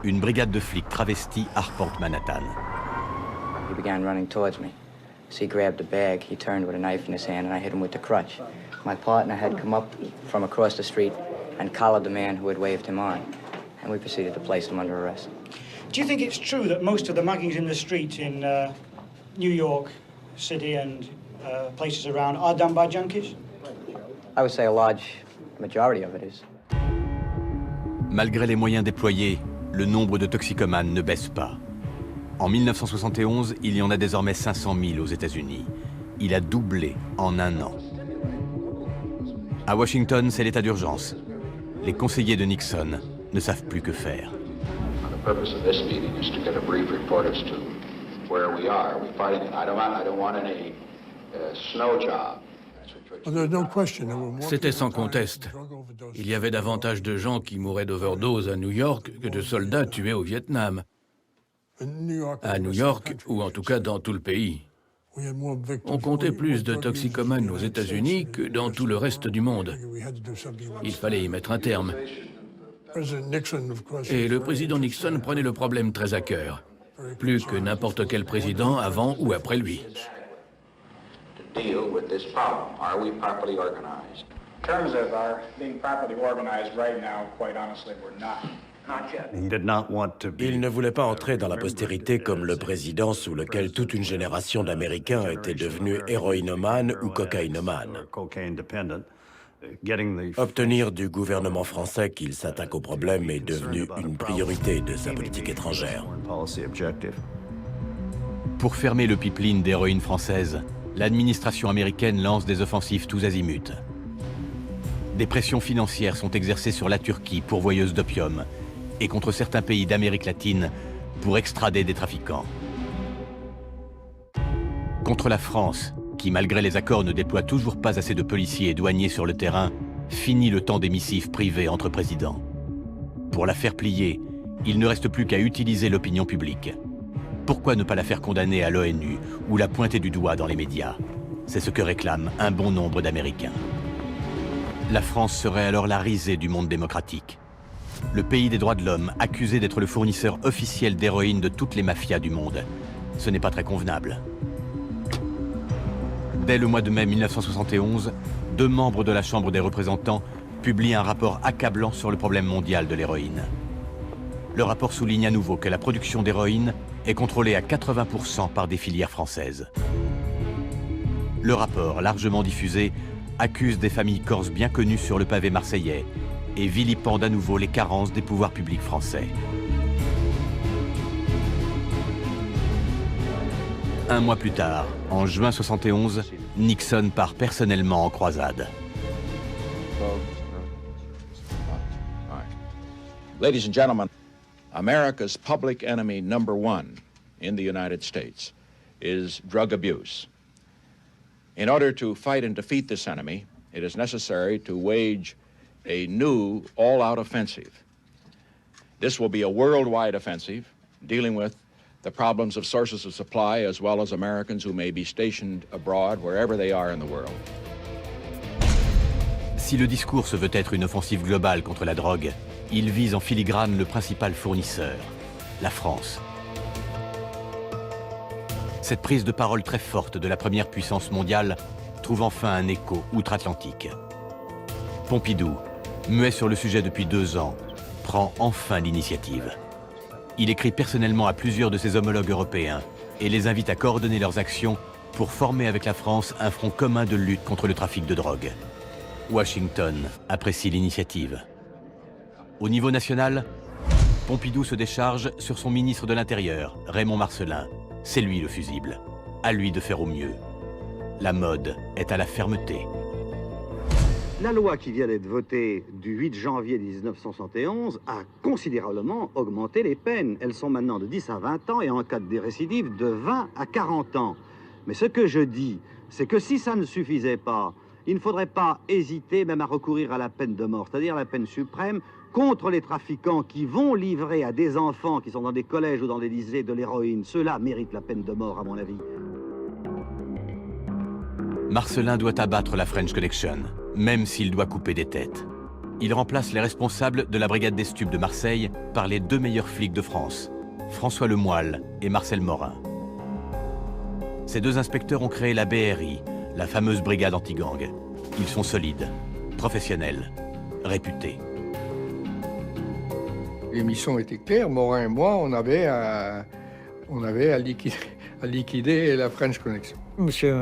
une brigade de flics travestis arpente Manhattan. He began running towards me. So he grabbed a bag, he turned with a knife in his hand, and I hit him with the crutch. My partner had come up from across the street and collared the man who had waved him on, and we proceeded to place him under arrest. Do you think it's true that most of the muggings in the street in New York City and places around are done by junkies? I would say a large majority of it is. Malgré les moyens déployés, le nombre de toxicomanes ne baisse pas. En 1971, il y en a désormais 500 000 aux États-Unis. Il a doublé en un an. À Washington, c'est l'état d'urgence. Les conseillers de Nixon ne savent plus que faire. The purpose of this meeting is to get a brief report as to where we are. Are we fighting? I don't want any snow job. C'était sans conteste. Il y avait davantage de gens qui mouraient d'overdose à New York que de soldats tués au Vietnam. À New York, ou en tout cas dans tout le pays. On comptait plus de toxicomanes aux États-Unis que dans tout le reste du monde. Il fallait y mettre un terme. Et le président Nixon prenait le problème très à cœur, plus que n'importe quel président avant ou après lui. Deal with this problem. Are we properly organized? In terms of our being properly organized right now, quite honestly, we're not. Il ne voulait pas entrer dans la postérité comme le président sous lequel toute une génération d'Américains était devenue héroïnomane ou cocaïnomane. Obtenir du gouvernement français qu'il s'attaque au problème est devenu une priorité de sa politique étrangère. Pour fermer le pipeline d'héroïne française, l'administration américaine lance des offensives tous azimuts. Des pressions financières sont exercées sur la Turquie, pourvoyeuse d'opium, et contre certains pays d'Amérique latine pour extrader des trafiquants. Contre la France, qui malgré les accords ne déploie toujours pas assez de policiers et douaniers sur le terrain, finit le temps des missives privées entre présidents. Pour la faire plier, il ne reste plus qu'à utiliser l'opinion publique. Pourquoi ne pas la faire condamner à l'ONU ou la pointer du doigt dans les médias? C'est ce que réclament un bon nombre d'Américains. La France serait alors la risée du monde démocratique. Le pays des droits de l'homme, accusé d'être le fournisseur officiel d'héroïne de toutes les mafias du monde. Ce n'est pas très convenable. Dès le mois de mai 1971, 2 membres de la Chambre des représentants publient un rapport accablant sur le problème mondial de l'héroïne. Le rapport souligne à nouveau que la production d'héroïne est contrôlée à 80% par des filières françaises. Le rapport, largement diffusé, accuse des familles corses bien connues sur le pavé marseillais et vilipende à nouveau les carences des pouvoirs publics français. Un mois plus tard, en juin 71, Nixon part personnellement en croisade. Ladies and gentlemen, America's public enemy number 1 in the United States is drug abuse. In order to fight and defeat this enemy, it is necessary to wage a new all-out offensive. This will be a worldwide offensive, dealing with the problems of sources of supply as well as Americans who may be stationed abroad wherever they are in the world. Si le discours se veut être une offensive globale contre la drogue, il vise en filigrane le principal fournisseur, la France. Cette prise de parole très forte de la première puissance mondiale trouve enfin un écho outre-Atlantique. Pompidou, muet sur le sujet depuis 2 ans, prend enfin l'initiative. Il écrit personnellement à plusieurs de ses homologues européens et les invite à coordonner leurs actions pour former avec la France un front commun de lutte contre le trafic de drogue. Washington apprécie l'initiative. Au niveau national, Pompidou se décharge sur son ministre de l'Intérieur, Raymond Marcellin. C'est lui le fusible. À lui de faire au mieux. La mode est à la fermeté. La loi qui vient d'être votée du 8 janvier 1971 a considérablement augmenté les peines. Elles sont maintenant de 10 à 20 ans et en cas de récidive de 20 à 40 ans. Mais ce que je dis, c'est que si ça ne suffisait pas, il ne faudrait pas hésiter même à recourir à la peine de mort, c'est-à-dire la peine suprême, contre les trafiquants qui vont livrer à des enfants qui sont dans des collèges ou dans des lycées de l'héroïne. Ceux-là méritent la peine de mort, à mon avis. Marcelin doit abattre la French Connection, même s'il doit couper des têtes. Il remplace les responsables de la brigade des stupes de Marseille par les 2 meilleurs flics de France, François Lemoyle et Marcel Morin. Ces 2 inspecteurs ont créé la BRI, la fameuse brigade anti-gang. Ils sont solides, professionnels, réputés. Les missions étaient claires. Morin et moi, on avait à liquider la French Connection. Monsieur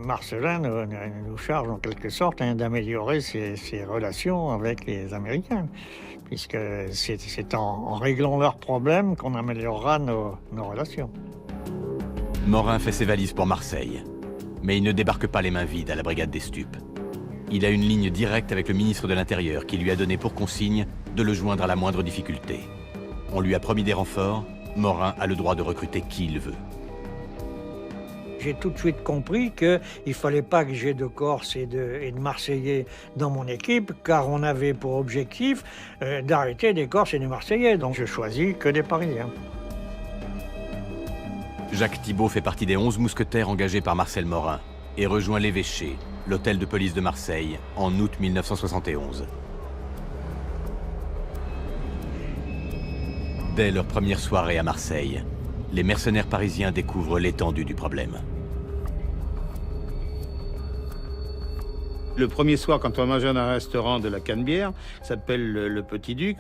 Marcelin nous charge en quelque sorte d'améliorer ses relations avec les Américains, puisque c'est en réglant leurs problèmes qu'on améliorera nos relations. Morin fait ses valises pour Marseille, mais il ne débarque pas les mains vides à la brigade des stupes. Il a une ligne directe avec le ministre de l'Intérieur qui lui a donné pour consigne de le joindre à la moindre difficulté. On lui a promis des renforts, Morin a le droit de recruter qui il veut. J'ai tout de suite compris qu'il ne fallait pas que j'ai de Corses et de Marseillais dans mon équipe, car on avait pour objectif d'arrêter des Corses et des Marseillais. Donc je choisis que des Parisiens. Jacques Thibault fait partie des 11 mousquetaires engagés par Marcel Morin et rejoint l'évêché, l'hôtel de police de Marseille, en août 1971. Dès leur première soirée à Marseille, les mercenaires parisiens découvrent l'étendue du problème. Le premier soir, quand on mangeait dans un restaurant de la Canebière, qui s'appelle le Petit Duc,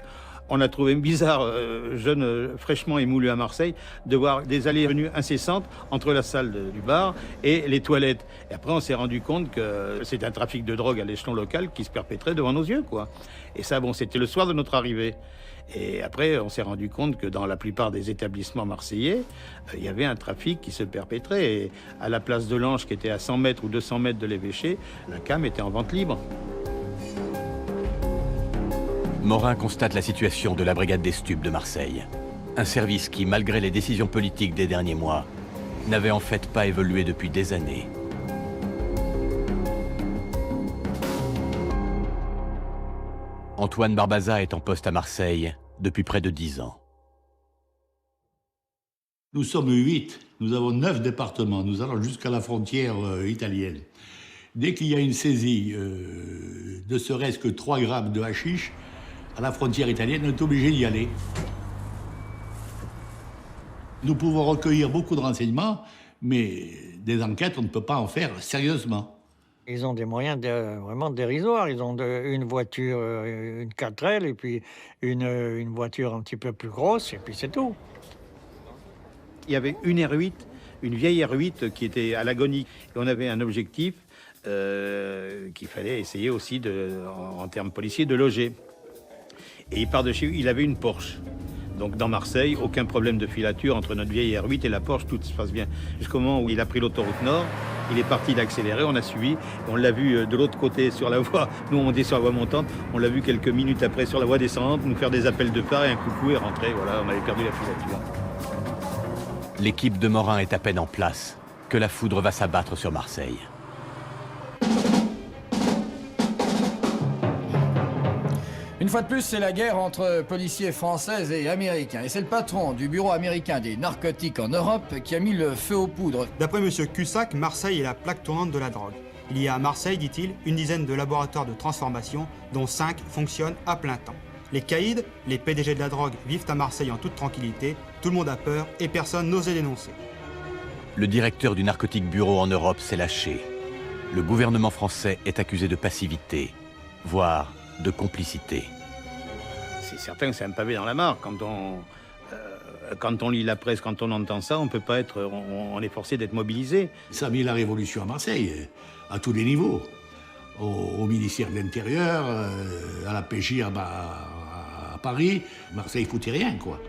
on a trouvé bizarre, jeune fraîchement émoulu à Marseille, de voir des allées-venues incessantes entre la salle du bar et les toilettes. Et après, on s'est rendu compte que c'est un trafic de drogue à l'échelon local qui se perpétrait devant nos yeux, quoi. Et ça, bon, c'était le soir de notre arrivée. Et après, on s'est rendu compte que dans la plupart des établissements marseillais, il y avait un trafic qui se perpétrait. Et à la place de l'Ange, qui était à 100 mètres ou 200 mètres de l'évêché, la cam était en vente libre. Morin constate la situation de la brigade des stupes de Marseille. Un service qui, malgré les décisions politiques des derniers mois, n'avait en fait pas évolué depuis des années. Antoine Barbaza est en poste à Marseille depuis près de 10 ans. Nous sommes 8, nous avons 9 départements, nous allons jusqu'à la frontière italienne. Dès qu'il y a une saisie, ne serait-ce que 3 grammes de hashish, à la frontière italienne, on est obligé d'y aller. Nous pouvons recueillir beaucoup de renseignements, mais des enquêtes, on ne peut pas en faire sérieusement. Ils ont des moyens vraiment dérisoires. Ils ont une voiture, une 4L, et puis une voiture un petit peu plus grosse, et puis c'est tout. Il y avait une R8, une vieille R8 qui était à l'agonie. Et on avait un objectif qu'il fallait essayer aussi, en termes policiers, de loger. Et il part de chez lui, il avait une Porsche. Donc dans Marseille, aucun problème de filature entre notre vieille R8 et la Porsche, tout se passe bien. Jusqu'au moment où il a pris l'autoroute Nord, il est parti d'accélérer, on a suivi, on l'a vu de l'autre côté sur la voie, nous on est sur la voie montante, on l'a vu quelques minutes après sur la voie descendante, nous faire des appels de phare et un coucou et rentrer, voilà, on avait perdu la filature. L'équipe de Morin est à peine en place que la foudre va s'abattre sur Marseille. Une fois de plus, c'est la guerre entre policiers français et américains. Et c'est le patron du bureau américain des narcotiques en Europe qui a mis le feu aux poudres. D'après M. Cussac, Marseille est la plaque tournante de la drogue. Il y a à Marseille, dit-il, une dizaine de laboratoires de transformation, dont 5 fonctionnent à plein temps. Les caïds, les PDG de la drogue, vivent à Marseille en toute tranquillité, tout le monde a peur et personne n'ose les dénoncer. Le directeur du Narcotique Bureau en Europe s'est lâché. Le gouvernement français est accusé de passivité, voire de complicité. C'est certain que c'est un pavé dans la mare. Quand on lit la presse, quand on entend ça, on peut pas être, on est forcé d'être mobilisé. Ça a mis la révolution à Marseille, à tous les niveaux. Au ministère de l'Intérieur, à la PJ à Paris. Marseille foutait rien, quoi.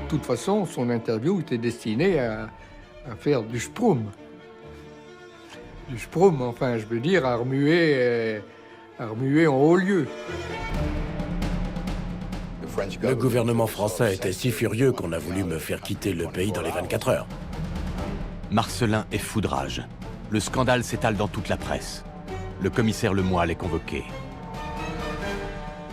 De toute façon, son interview était destinée à faire du sproum. Du sproum, enfin, je veux dire, à remuer en haut lieu. Le gouvernement français était si furieux qu'on a voulu me faire quitter le pays dans les 24 heures. Marcelin est foudrage. Le Le scandale s'étale dans toute la presse. Le commissaire Lemoyle est convoqué.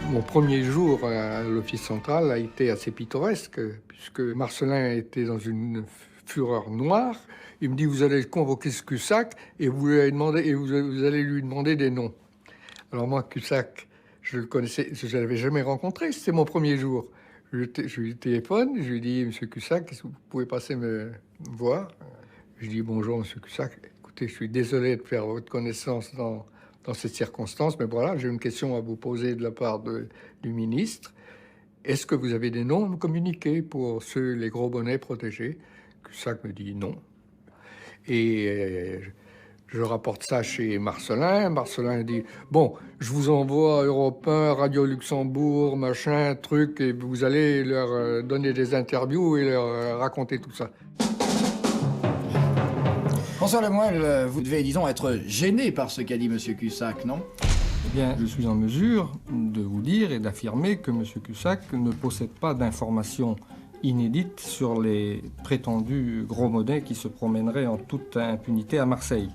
Mon premier jour à l'Office central a été assez pittoresque, puisque Marcellin était dans une fureur noire. Il me dit, vous allez convoquer ce Cusack et vous allez lui demander des noms. Alors moi, Cusack, je le connaissais, je ne l'avais jamais rencontré, c'était mon premier jour. Je lui téléphone, je lui dis, Monsieur Cusack, est-ce que vous pouvez passer me voir? Je lui dis, bonjour Monsieur Cusack, écoutez, je suis désolé de faire votre connaissance dans cette circonstance, mais voilà, j'ai une question à vous poser de la part du ministre. Est-ce que vous avez des noms à me communiquer pour les gros bonnets protégés? Cusack me dit non. Et je rapporte ça chez Marcellin. Marcellin dit, bon, je vous envoie Europe 1, Radio Luxembourg, machin, truc, et vous allez leur donner des interviews et leur raconter tout ça. François Lemoyle, vous devez, disons, être gêné par ce qu'a dit M. Cusack, non? Eh bien, je suis en mesure de vous dire et d'affirmer que M. Cusack ne possède pas d'informations inédites sur les prétendus gros modèles qui se promèneraient en toute impunité à Marseille.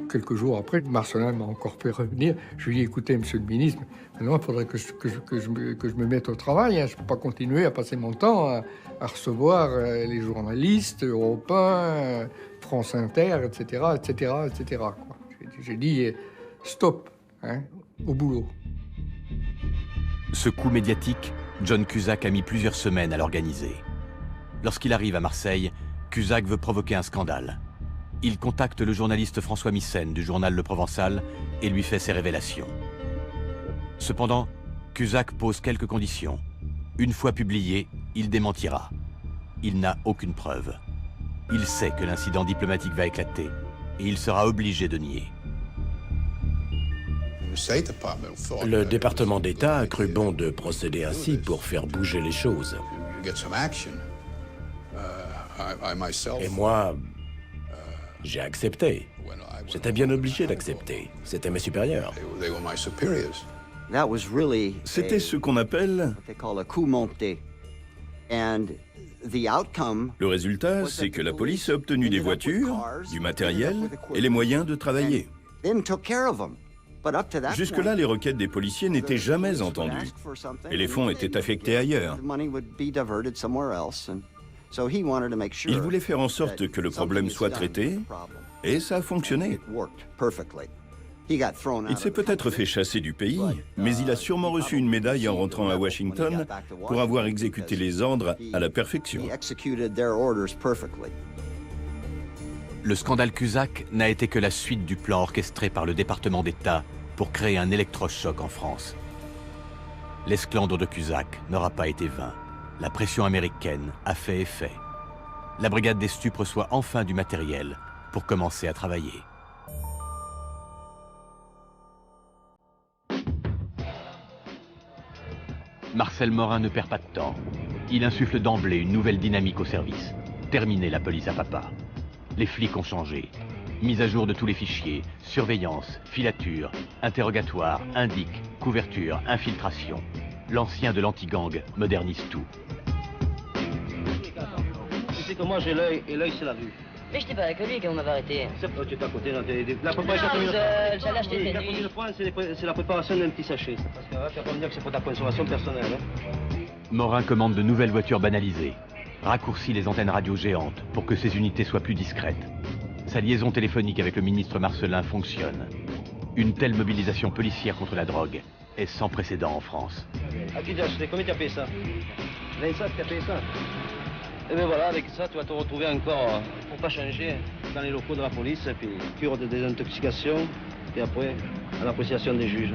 Quelques jours après, Marcellin m'a encore fait revenir. Je lui ai dit, écoutez, monsieur le ministre, maintenant il faudrait que je me mette au travail. Hein. Je ne peux pas continuer à passer mon temps à recevoir les journalistes, Europe 1, France Inter, etc., etc., etc. J'ai dit, stop, hein, au boulot. Ce coup médiatique, John Cusack a mis plusieurs semaines à l'organiser. Lorsqu'il arrive à Marseille, Cusack veut provoquer un scandale. Il contacte le journaliste François Missen du journal Le Provençal et lui fait ses révélations. Cependant, Cusack pose quelques conditions. Une fois publié, il démentira. Il n'a aucune preuve. Il sait que l'incident diplomatique va éclater et il sera obligé de nier. Le département d'État a cru bon de procéder ainsi pour faire bouger les choses. Et moi, j'ai accepté. J'étais bien obligé d'accepter. C'était mes supérieurs. C'était ce qu'on appelle le résultat, c'est que la police a obtenu des voitures, du matériel et les moyens de travailler. Jusque-là, les requêtes des policiers n'étaient jamais entendues et les fonds étaient affectés ailleurs. Il voulait faire en sorte que le problème soit traité et ça a fonctionné. Il s'est peut-être fait chasser du pays, mais il a sûrement reçu une médaille en rentrant à Washington pour avoir exécuté les ordres à la perfection. Le scandale Cusack n'a été que la suite du plan orchestré par le département d'État pour créer un électrochoc en France. L'esclandre de Cusack n'aura pas été vain. La pression américaine a fait effet. La brigade des stupes reçoit enfin du matériel pour commencer à travailler. Marcel Morin ne perd pas de temps. Il insuffle d'emblée une nouvelle dynamique au service. Terminer la police à papa. Les flics ont changé. Mise à jour de tous les fichiers, surveillance, filature, interrogatoire, indic, couverture, infiltration. L'ancien de l'anti-gang modernise tout. Tu sais que moi j'ai l'œil, et l'œil c'est la vue. Mais je t'ai pas avec lui quand on m'avait arrêté. Tu es à côté, non, la préparation j'allais acheter des nuits. C'est la préparation d'un petit sachet. Parce que là, tu vas pas me dire que c'est pour ta consommation personnelle. Hein. Morin commande de nouvelles voitures banalisées. Raccourcit les antennes radio géantes pour que ces unités soient plus discrètes. Sa liaison téléphonique avec le ministre Marcellin fonctionne. Une telle mobilisation policière contre la drogue est sans précédent en France. À qui combien tu as payé ça? 25, tu as payé ça? Et bien voilà, avec ça, tu vas te retrouver encore, pour pas changer, dans les locaux de la police, et puis cure de désintoxication, et après, à l'appréciation des juges.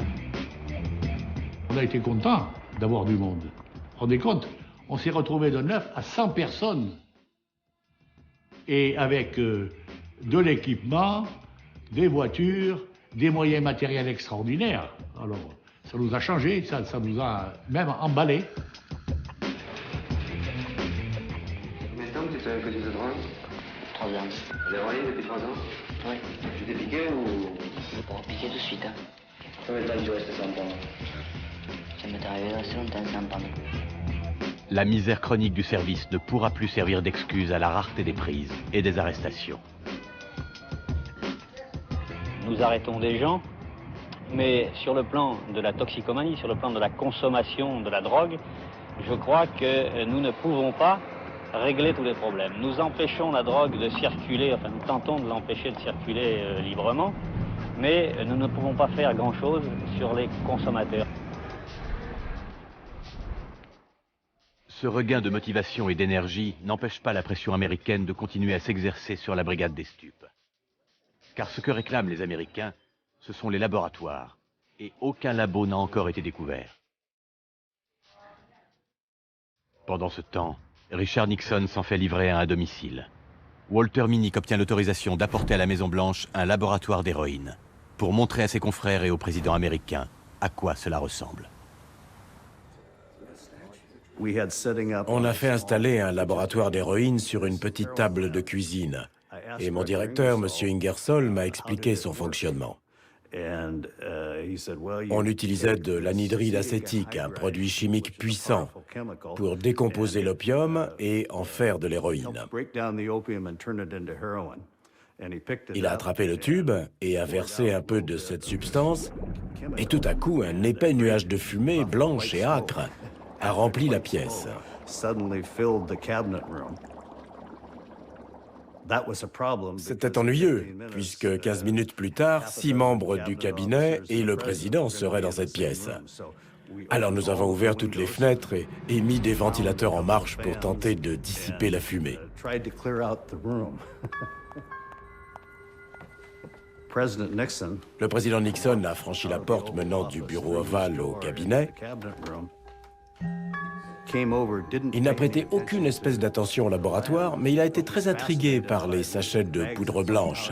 On a été content d'avoir du monde. Vous vous rendez compte? On s'est retrouvé de 9 à 100 personnes. Et avec de l'équipement, des voitures, des moyens matériels extraordinaires. Alors, ça nous a changé, ça nous a même emballé. Combien de temps que tu fais un peu de drogue? 3 ans. L'héroïne depuis 3 ans? Oui. Tu t'es piqué ou? Je vais pas en piquer tout de suite. Hein. Combien de temps tu restes sans prendre? Ça m'est arrivé de rester longtemps sans prendre. La misère chronique du service ne pourra plus servir d'excuse à la rareté des prises et des arrestations. nous arrêtons des gens, mais sur le plan de la toxicomanie, sur le plan de la consommation de la drogue, je crois que nous ne pouvons pas régler tous les problèmes. Nous empêchons la drogue de circuler, enfin nous tentons de l'empêcher de circuler librement, mais nous ne pouvons pas faire grand-chose sur les consommateurs. Ce regain de motivation et d'énergie n'empêche pas la pression américaine de continuer à s'exercer sur la brigade des stupes. Car ce que réclament les Américains, ce sont les laboratoires, et aucun labo n'a encore été découvert. Pendant ce temps, Richard Nixon s'en fait livrer à un domicile. Walter Minnick obtient l'autorisation d'apporter à la Maison-Blanche un laboratoire d'héroïne, pour montrer à ses confrères et au président américain à quoi cela ressemble. On a fait installer un laboratoire d'héroïne sur une petite table de cuisine. Et mon directeur, M. Ingersoll, m'a expliqué son fonctionnement. On utilisait de l'anhydride acétique, un produit chimique puissant, pour décomposer l'opium et en faire de l'héroïne. Il a attrapé le tube et a versé un peu de cette substance, et tout à coup, un épais nuage de fumée blanche et âcre a rempli la pièce. C'était ennuyeux, puisque 15 minutes plus tard, 6 membres du cabinet et le président seraient dans cette pièce. Alors nous avons ouvert toutes les fenêtres et mis des ventilateurs en marche pour tenter de dissiper la fumée. Le président Nixon a franchi la porte menant du bureau ovale au cabinet. Il n'a prêté aucune espèce d'attention au laboratoire, mais il a été très intrigué par les sachets de poudre blanche.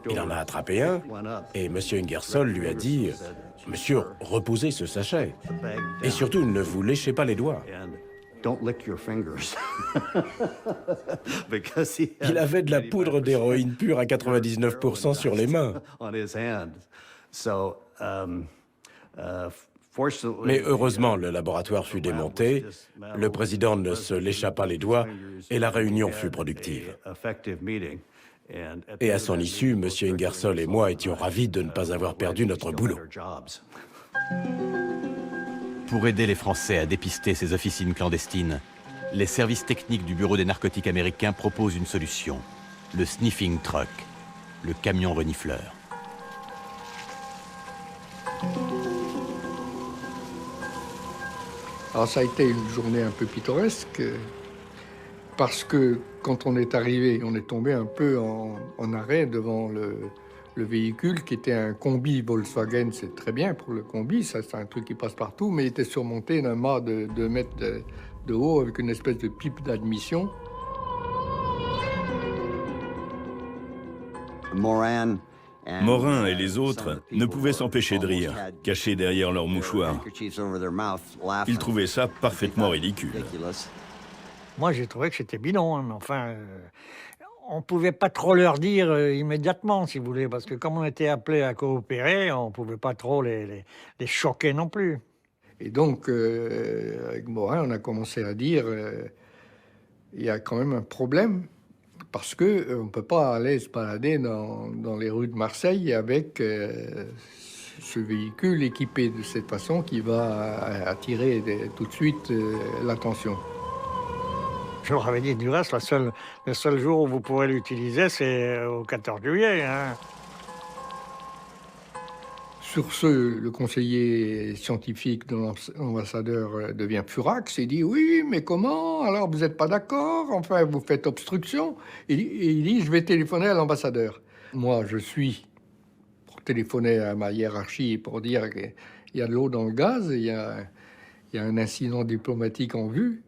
Il en a attrapé un, et M. Ingersoll lui a dit « Monsieur, reposez ce sachet. Et surtout, ne vous léchez pas les doigts. » Il avait de la poudre d'héroïne pure à 99% sur les mains. Mais heureusement, le laboratoire fut démonté, le président ne se lécha pas les doigts et la réunion fut productive. Et à son issue, M. Ingersoll et moi étions ravis de ne pas avoir perdu notre boulot. Pour aider les Français à dépister ces officines clandestines, les services techniques du Bureau des narcotiques américains proposent une solution, le sniffing truck, le camion renifleur. Alors ça a été une journée un peu pittoresque, parce que quand on est arrivé, on est tombé un peu en arrêt devant le véhicule qui était un combi Volkswagen. C'est très bien pour le combi, ça c'est un truc qui passe partout, mais il était surmonté d'un mât de 2 mètres de haut avec une espèce de pipe d'admission. Morin et les autres ne pouvaient s'empêcher de rire, cachés derrière leurs mouchoirs. Ils trouvaient ça parfaitement ridicule. Moi, j'ai trouvé que c'était bidon, hein, mais enfin, on ne pouvait pas trop leur dire immédiatement, si vous voulez, parce que comme on était appelés à coopérer, on ne pouvait pas trop les choquer non plus. Et donc, avec Morin, on a commencé à dire il y a quand même un problème. Parce qu'on ne peut pas aller se balader dans les rues de Marseille avec ce véhicule équipé de cette façon qui va attirer tout de suite l'attention. Je leur avais dit, du reste, le seul jour où vous pourrez l'utiliser, c'est au 14 juillet. Hein. Sur ce, le conseiller scientifique de l'ambassadeur devient furax et dit « Oui, mais comment? Alors vous n'êtes pas d'accord? Enfin, vous faites obstruction ?» Et il dit « Je vais téléphoner à l'ambassadeur. » Moi, je suis pour téléphoner à ma hiérarchie pour dire qu'il y a de l'eau dans le gaz, il y a un incident diplomatique en vue.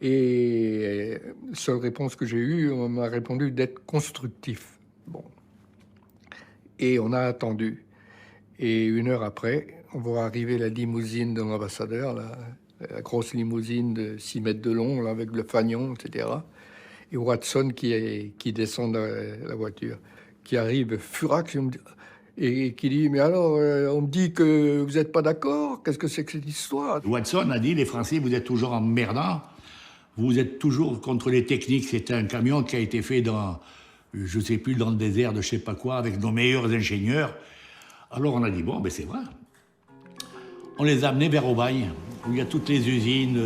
Et la seule réponse que j'ai eue, on m'a répondu d'être constructif. Bon. Et on a attendu. Et 1 heure après, on voit arriver la limousine de l'ambassadeur, la grosse limousine de 6 mètres de long, là, avec le fanion, etc. Et Watson qui descend de la voiture, qui arrive furax et qui dit « Mais alors, on me dit que vous n'êtes pas d'accord? Qu'est-ce que c'est que cette histoire ?» Watson a dit « Les Français, vous êtes toujours emmerdants. Vous êtes toujours contre les techniques. C'est un camion qui a été fait dans je sais plus, dans le désert de je sais pas quoi, avec nos meilleurs ingénieurs. Alors on a dit, bon, ben c'est vrai. On les a amenés vers Aubagne, où il y a toutes les usines.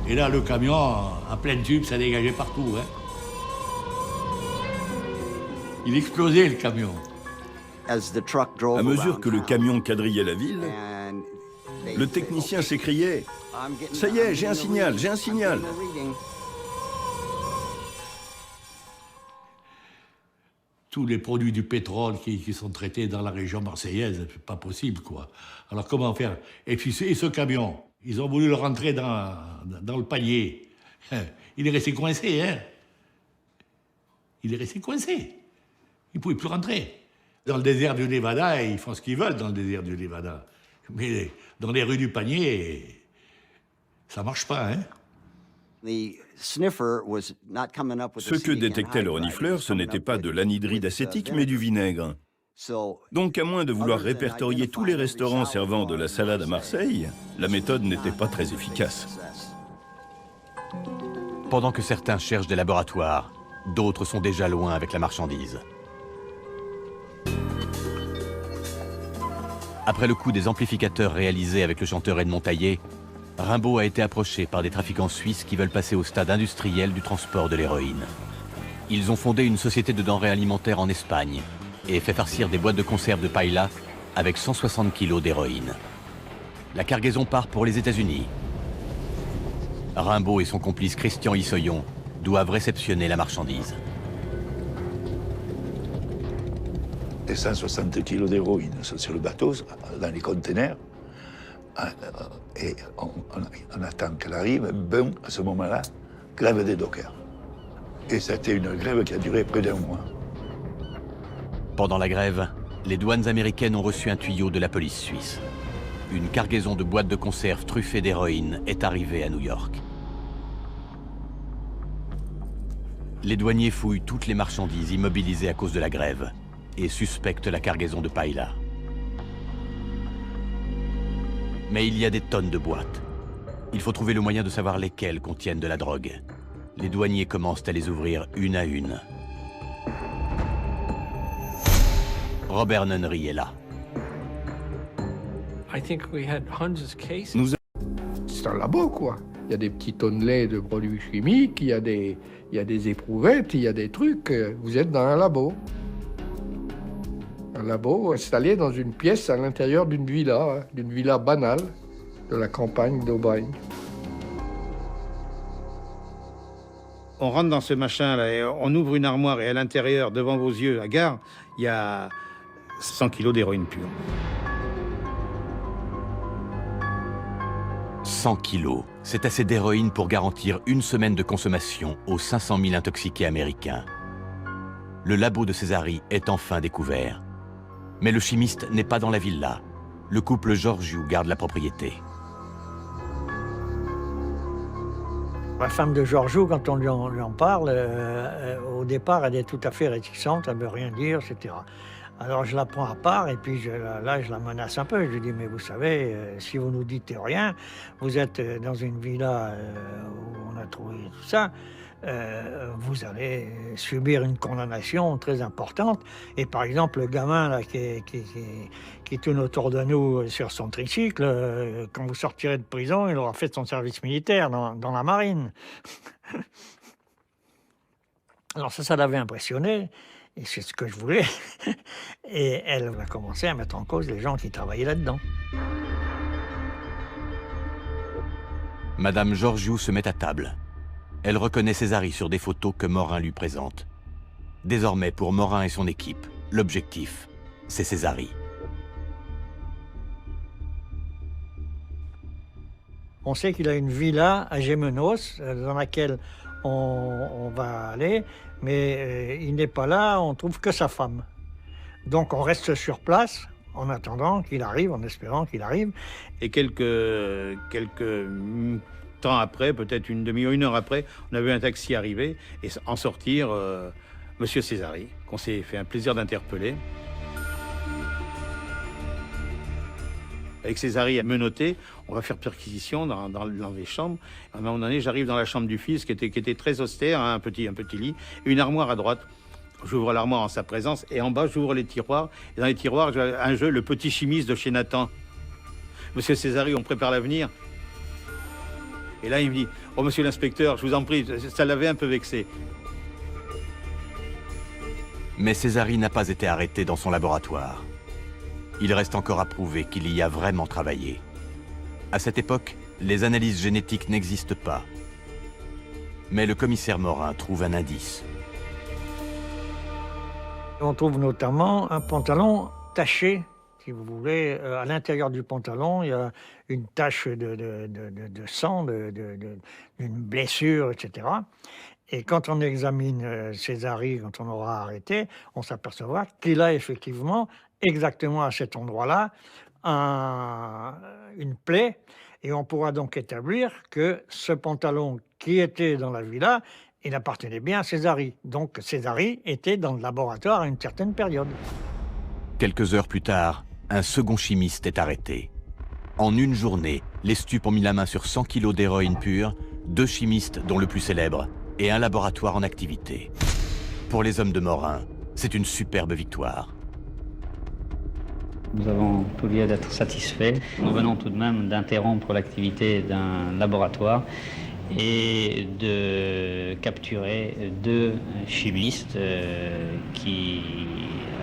Et là, le camion, à plein tube, ça dégageait partout. Hein. Il explosait, le camion. À mesure que le camion quadrillait la ville, le technicien s'écriait « Ça y est, j'ai un signal, j'ai un signal !» Tous les produits du pétrole qui sont traités dans la région marseillaise, c'est pas possible, quoi. Alors comment faire? Et puis ce camion, ils ont voulu le rentrer dans le panier. Il est resté coincé, hein. Il est resté coincé. Il ne pouvait plus rentrer. Dans le désert du Nevada, ils font ce qu'ils veulent dans le désert du Nevada. Mais dans les rues du panier, ça marche pas, hein. Ce que détectait le renifleur, ce n'était pas de l'anhydride acétique, mais du vinaigre. Donc, à moins de vouloir répertorier tous les restaurants servant de la salade à Marseille, la méthode n'était pas très efficace. Pendant que certains cherchent des laboratoires, d'autres sont déjà loin avec la marchandise. Après le coup des amplificateurs réalisés avec le chanteur Edmond Taillé, Rimbaud a été approché par des trafiquants suisses qui veulent passer au stade industriel du transport de l'héroïne. Ils ont fondé une société de denrées alimentaires en Espagne et fait farcir des boîtes de conserve de paella avec 160 kilos d'héroïne. La cargaison part pour les États-Unis. Rimbaud et son complice Christian Issoyon doivent réceptionner la marchandise. Les 160 kilos d'héroïne sont sur le bateau, dans les containers, et on attend qu'elle arrive. Boum, à ce moment-là, grève des dockers. Et c'était une grève qui a duré près d'1 mois. Pendant la grève, les douanes américaines ont reçu un tuyau de la police suisse. Une cargaison de boîtes de conserve truffées d'héroïne est arrivée à New York. Les douaniers fouillent toutes les marchandises immobilisées à cause de la grève et suspectent la cargaison de paella. Mais il y a des tonnes de boîtes. Il faut trouver le moyen de savoir lesquelles contiennent de la drogue. Les douaniers commencent à les ouvrir une à une. Robert Nunnery est là. C'est un labo, quoi. Il y a des petits tonnelets de produits chimiques, il y a des éprouvettes, il y a des trucs. Vous êtes dans un labo. Un labo installé dans une pièce à l'intérieur d'une villa banale de la campagne d'Aubagne. On rentre dans ce machin-là, et on ouvre une armoire et à l'intérieur, devant vos yeux, à gare, il y a 100 kilos d'héroïne pure. 100 kilos, c'est assez d'héroïne pour garantir une semaine de consommation aux 500 000 intoxiqués américains. Le labo de Césari est enfin découvert. Mais le chimiste n'est pas dans la villa. Le couple Georgiou garde la propriété. La femme de Georgiou, quand on lui en parle, au départ, elle est tout à fait réticente, elle ne veut rien dire, etc. Alors je la prends à part et puis là, je la menace un peu. Je lui dis, mais vous savez, si vous nous dites rien, vous êtes dans une villa où on a trouvé tout ça, vous allez subir une condamnation très importante. Et par exemple, le gamin là, qui tourne autour de nous sur son tricycle, quand vous sortirez de prison, il aura fait son service militaire dans la marine. Alors ça l'avait impressionné, et c'est ce que je voulais. Et elle a commencé à mettre en cause les gens qui travaillaient là-dedans. Madame Georgiou se met à table. Elle reconnaît Césari sur des photos que Morin lui présente. Désormais, pour Morin et son équipe, l'objectif, c'est Césari. On sait qu'il a une villa à Gémenos, dans laquelle on va aller, mais il n'est pas là, on trouve que sa femme. Donc on reste sur place en attendant qu'il arrive, en espérant qu'il arrive. Et quelques temps après, peut-être une demi-heure, 1 heure après, on a vu un taxi arriver et en sortir Monsieur Césari, qu'on s'est fait un plaisir d'interpeller. avec Césari menotté, on va faire perquisition dans les chambres. À un moment donné, j'arrive dans la chambre du fils, qui était très austère, hein, un petit lit, et une armoire à droite. J'ouvre l'armoire en sa présence, et en bas, j'ouvre les tiroirs. Et dans les tiroirs, j'ai un jeu, Le Petit Chimiste de chez Nathan. Monsieur Césari, on prépare l'avenir. Et là, il me dit, oh, monsieur l'inspecteur, je vous en prie, ça l'avait un peu vexé. Mais Césari n'a pas été arrêté dans son laboratoire. Il reste encore à prouver qu'il y a vraiment travaillé. À cette époque, les analyses génétiques n'existent pas. Mais le commissaire Morin trouve un indice. On trouve notamment un pantalon taché, si vous voulez. À l'intérieur du pantalon, il y a une tache de sang, d'une blessure, etc. Et quand on examine Césari, quand on aura arrêté, on s'apercevra qu'il a effectivement, exactement à cet endroit-là, une plaie. Et on pourra donc établir que ce pantalon qui était dans la villa, il appartenait bien à Césari. Donc Césari était dans le laboratoire à une certaine période. Quelques heures plus tard, un second chimiste est arrêté. En une journée, les stupes ont mis la main sur 100 kilos d'héroïne pure, 2 chimistes dont le plus célèbre, et un laboratoire en activité. Pour les hommes de Morin, c'est une superbe victoire. Nous avons tout lieu d'être satisfaits. Nous venons tout de même d'interrompre l'activité d'un laboratoire et de capturer 2 chimistes qui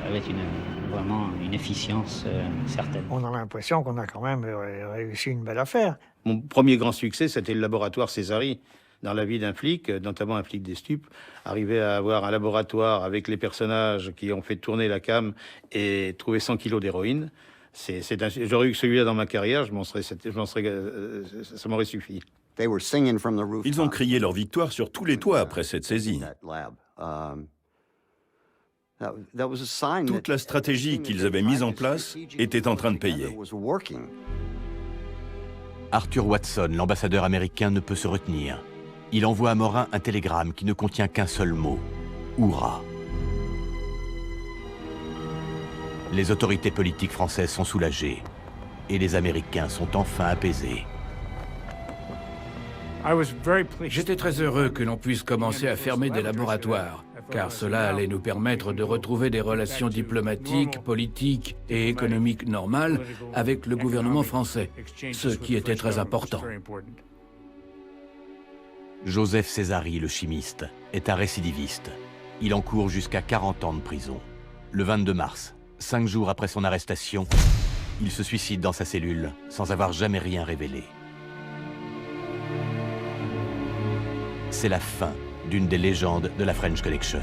avaient vraiment une efficience certaine. On a l'impression qu'on a quand même réussi une belle affaire. Mon premier grand succès, c'était le laboratoire Césari. Dans la vie d'un flic, notamment un flic des stupes, arriver à avoir un laboratoire avec les personnages qui ont fait tourner la cam et trouver 100 kilos d'héroïne, j'aurais eu celui-là dans ma carrière, ça m'aurait suffi. Ils ont crié leur victoire sur tous les toits après cette saisie. Toute la stratégie qu'ils avaient mise en place était en train de payer. Arthur Watson, l'ambassadeur américain, ne peut se retenir. Il envoie à Morin un télégramme qui ne contient qu'un seul mot, « Hurrah ». Les autorités politiques françaises sont soulagées et les Américains sont enfin apaisés. J'étais très heureux que l'on puisse commencer à fermer des laboratoires, car cela allait nous permettre de retrouver des relations diplomatiques, politiques et économiques normales avec le gouvernement français, ce qui était très important. Joseph Césari, le chimiste, est un récidiviste. Il encourt jusqu'à 40 ans de prison. Le 22 mars, 5 jours après son arrestation, il se suicide dans sa cellule sans avoir jamais rien révélé. C'est la fin d'une des légendes de la French Connection.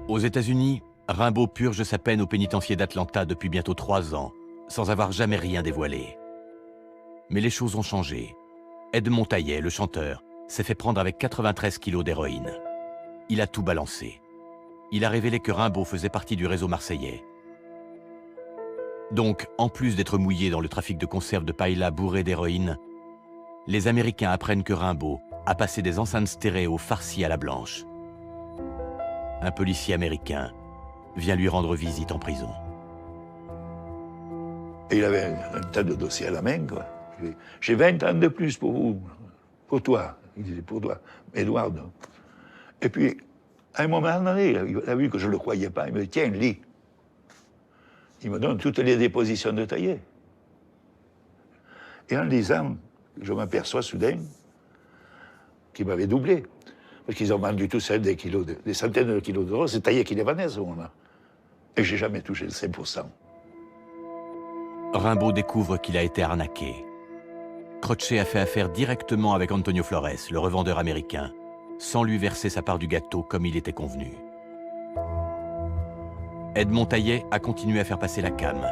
Aux États-Unis, Rimbaud purge sa peine au pénitencier d'Atlanta depuis bientôt 3 ans, sans avoir jamais rien dévoilé. Mais les choses ont changé. Ed Montaillet, le chanteur, s'est fait prendre avec 93 kilos d'héroïne. Il a tout balancé. Il a révélé que Rimbaud faisait partie du réseau marseillais. Donc, en plus d'être mouillé dans le trafic de conserves de paella bourrées d'héroïne, les Américains apprennent que Rimbaud a passé des enceintes stéréo farcies à la blanche. Un policier américain vient lui rendre visite en prison. Et il avait un tas de dossiers à la main, quoi. J'ai 20 ans de plus pour vous, pour toi. Il disait pour toi, Edward. Et puis, à un moment donné, il a vu que je ne le croyais pas. Il me dit, tiens, lis. Il me donne toutes les dépositions de Taillet. Et en lisant, je m'aperçois soudain qu'il m'avait doublé. Parce qu'ils ont vendu tous des kilos, des centaines de kilos d'euros. C'est Taillet qui les vendait à ce moment-là. Et j'ai jamais touché le 5%. Rimbaud découvre qu'il a été arnaqué. Croce a fait affaire directement avec Antonio Flores, le revendeur américain, sans lui verser sa part du gâteau comme il était convenu. Ed Montaillet a continué à faire passer la came.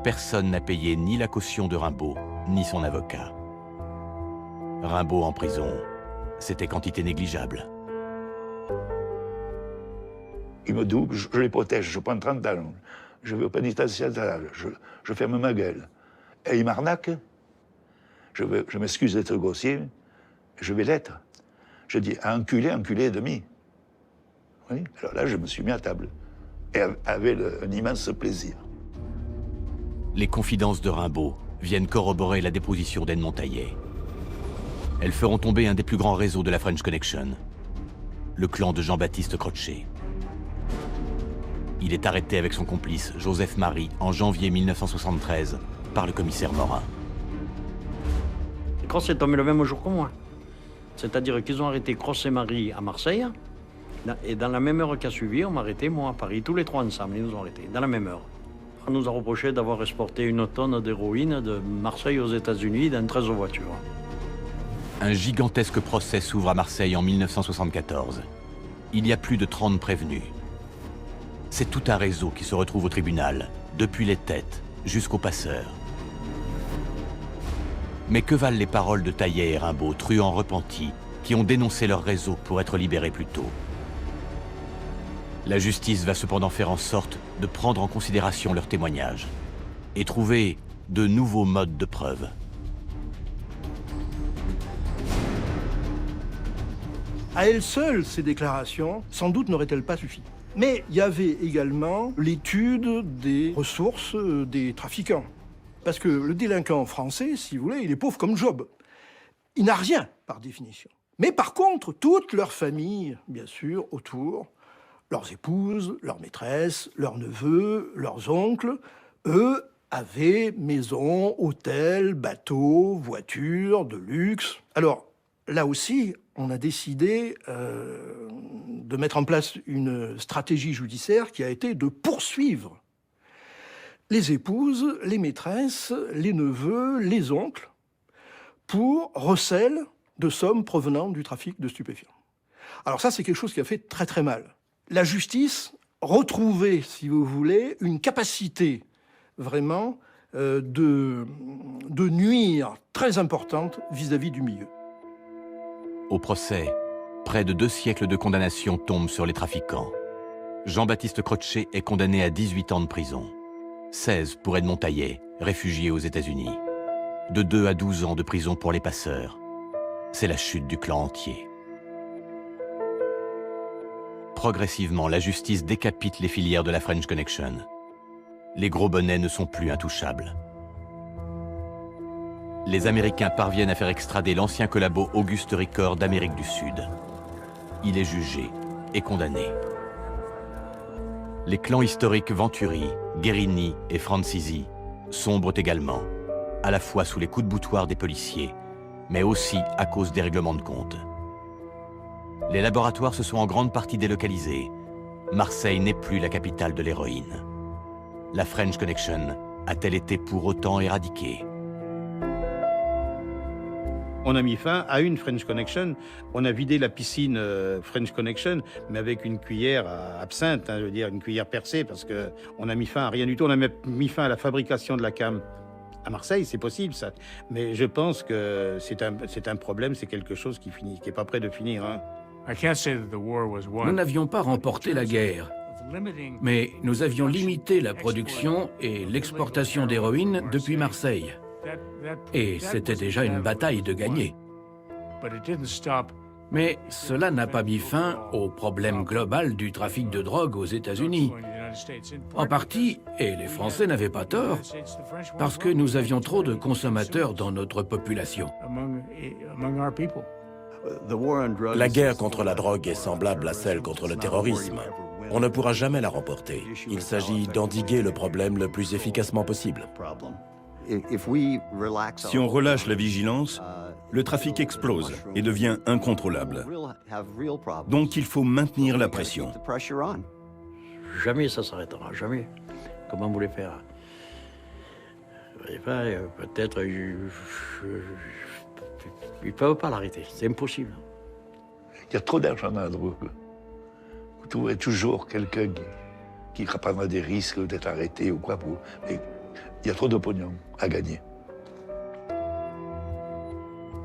Personne n'a payé ni la caution de Rimbaud, ni son avocat. Rimbaud en prison, c'était quantité négligeable. Il me double, je les protège, je prends 30 ans. Je vais au pénitentiaire, je ferme ma gueule. Et il m'arnaque. Je m'excuse d'être grossier, je vais l'être. Je dis, enculé, enculé et demi. Oui, alors là, je me suis mis à table. Et avec un immense plaisir. Les confidences de Rimbaud viennent corroborer la déposition d'Edmond Taillet. Elles feront tomber un des plus grands réseaux de la French Connection, le clan de Jean-Baptiste Crotchet. Il est arrêté avec son complice Joseph Marie en janvier 1973 par le commissaire Morin. Cross est tombé le même jour que moi. C'est-à-dire qu'ils ont arrêté Cross et Marie à Marseille, et dans la même heure qui a suivi, on m'a arrêté, moi, à Paris. Tous les trois ensemble, ils nous ont arrêtés, dans la même heure. On nous a reproché d'avoir exporté 1 tonne d'héroïne de Marseille aux États-Unis dans 13 voitures. Un gigantesque procès s'ouvre à Marseille en 1974. Il y a plus de 30 prévenus. C'est tout un réseau qui se retrouve au tribunal, depuis les têtes jusqu'aux passeurs. Mais que valent les paroles de Taillet et Rimbaud, truands repentis, qui ont dénoncé leur réseau pour être libérés plus tôt? La justice va cependant faire en sorte de prendre en considération leurs témoignages et trouver de nouveaux modes de preuve. À elles seules, ces déclarations, sans doute n'auraient-elles pas suffi. Mais il y avait également l'étude des ressources des trafiquants. Parce que le délinquant français, si vous voulez, il est pauvre comme Job. Il n'a rien, par définition. Mais par contre, toute leur famille, bien sûr, autour, leurs épouses, leurs maîtresses, leurs neveux, leurs oncles, eux avaient maisons, hôtels, bateaux, voitures, de luxe. Alors, là aussi, on a décidé de mettre en place une stratégie judiciaire qui a été de poursuivre les épouses, les maîtresses, les neveux, les oncles, pour recel de sommes provenant du trafic de stupéfiants. Alors ça, c'est quelque chose qui a fait très très mal. La justice retrouvait, si vous voulez, une capacité vraiment de nuire très importante vis-à-vis du milieu. Au procès, près de 2 siècles de condamnation tombent sur les trafiquants. Jean-Baptiste Crotchet est condamné à 18 ans de prison. 16 pour Edmond Taillet, réfugié aux États-Unis. De 2 à 12 ans de prison pour les passeurs. C'est la chute du clan entier. Progressivement, la justice décapite les filières de la French Connection. Les gros bonnets ne sont plus intouchables. Les Américains parviennent à faire extrader l'ancien collabo Auguste Ricord d'Amérique du Sud. Il est jugé et condamné. Les clans historiques Venturi, Guérini et Francisi sombrent également, à la fois sous les coups de boutoir des policiers, mais aussi à cause des règlements de compte. Les laboratoires se sont en grande partie délocalisés. Marseille n'est plus la capitale de l'héroïne. La French Connection a-t-elle été pour autant éradiquée? On a mis fin à une French Connection. On a vidé la piscine French Connection, mais avec une cuillère à absinthe, je veux dire une cuillère percée, parce qu'on a mis fin à rien du tout. On a même mis fin à la fabrication de la cam. À Marseille, c'est possible, ça. Mais je pense que c'est un problème, c'est quelque chose qui n'est pas prêt de finir. Hein. Nous n'avions pas remporté la guerre, mais nous avions limité la production et l'exportation d'héroïne depuis Marseille. Et c'était déjà une bataille de gagner. Mais cela n'a pas mis fin au problème global du trafic de drogue aux États-Unis. En partie, et les Français n'avaient pas tort, parce que nous avions trop de consommateurs dans notre population. La guerre contre la drogue est semblable à celle contre le terrorisme. On ne pourra jamais la remporter. Il s'agit d'endiguer le problème le plus efficacement possible. Si on relâche la vigilance, le trafic explose et devient incontrôlable. Donc il faut maintenir la pression. Jamais ça s'arrêtera, jamais. Comment vous voulez faire? Peut-être... ils ne peuvent pas l'arrêter, c'est impossible. Il y a trop d'argent dans la drogue. Vous trouverez toujours quelqu'un qui prendra des risques d'être arrêté ou quoi. Mais il y a trop de pognon à gagner.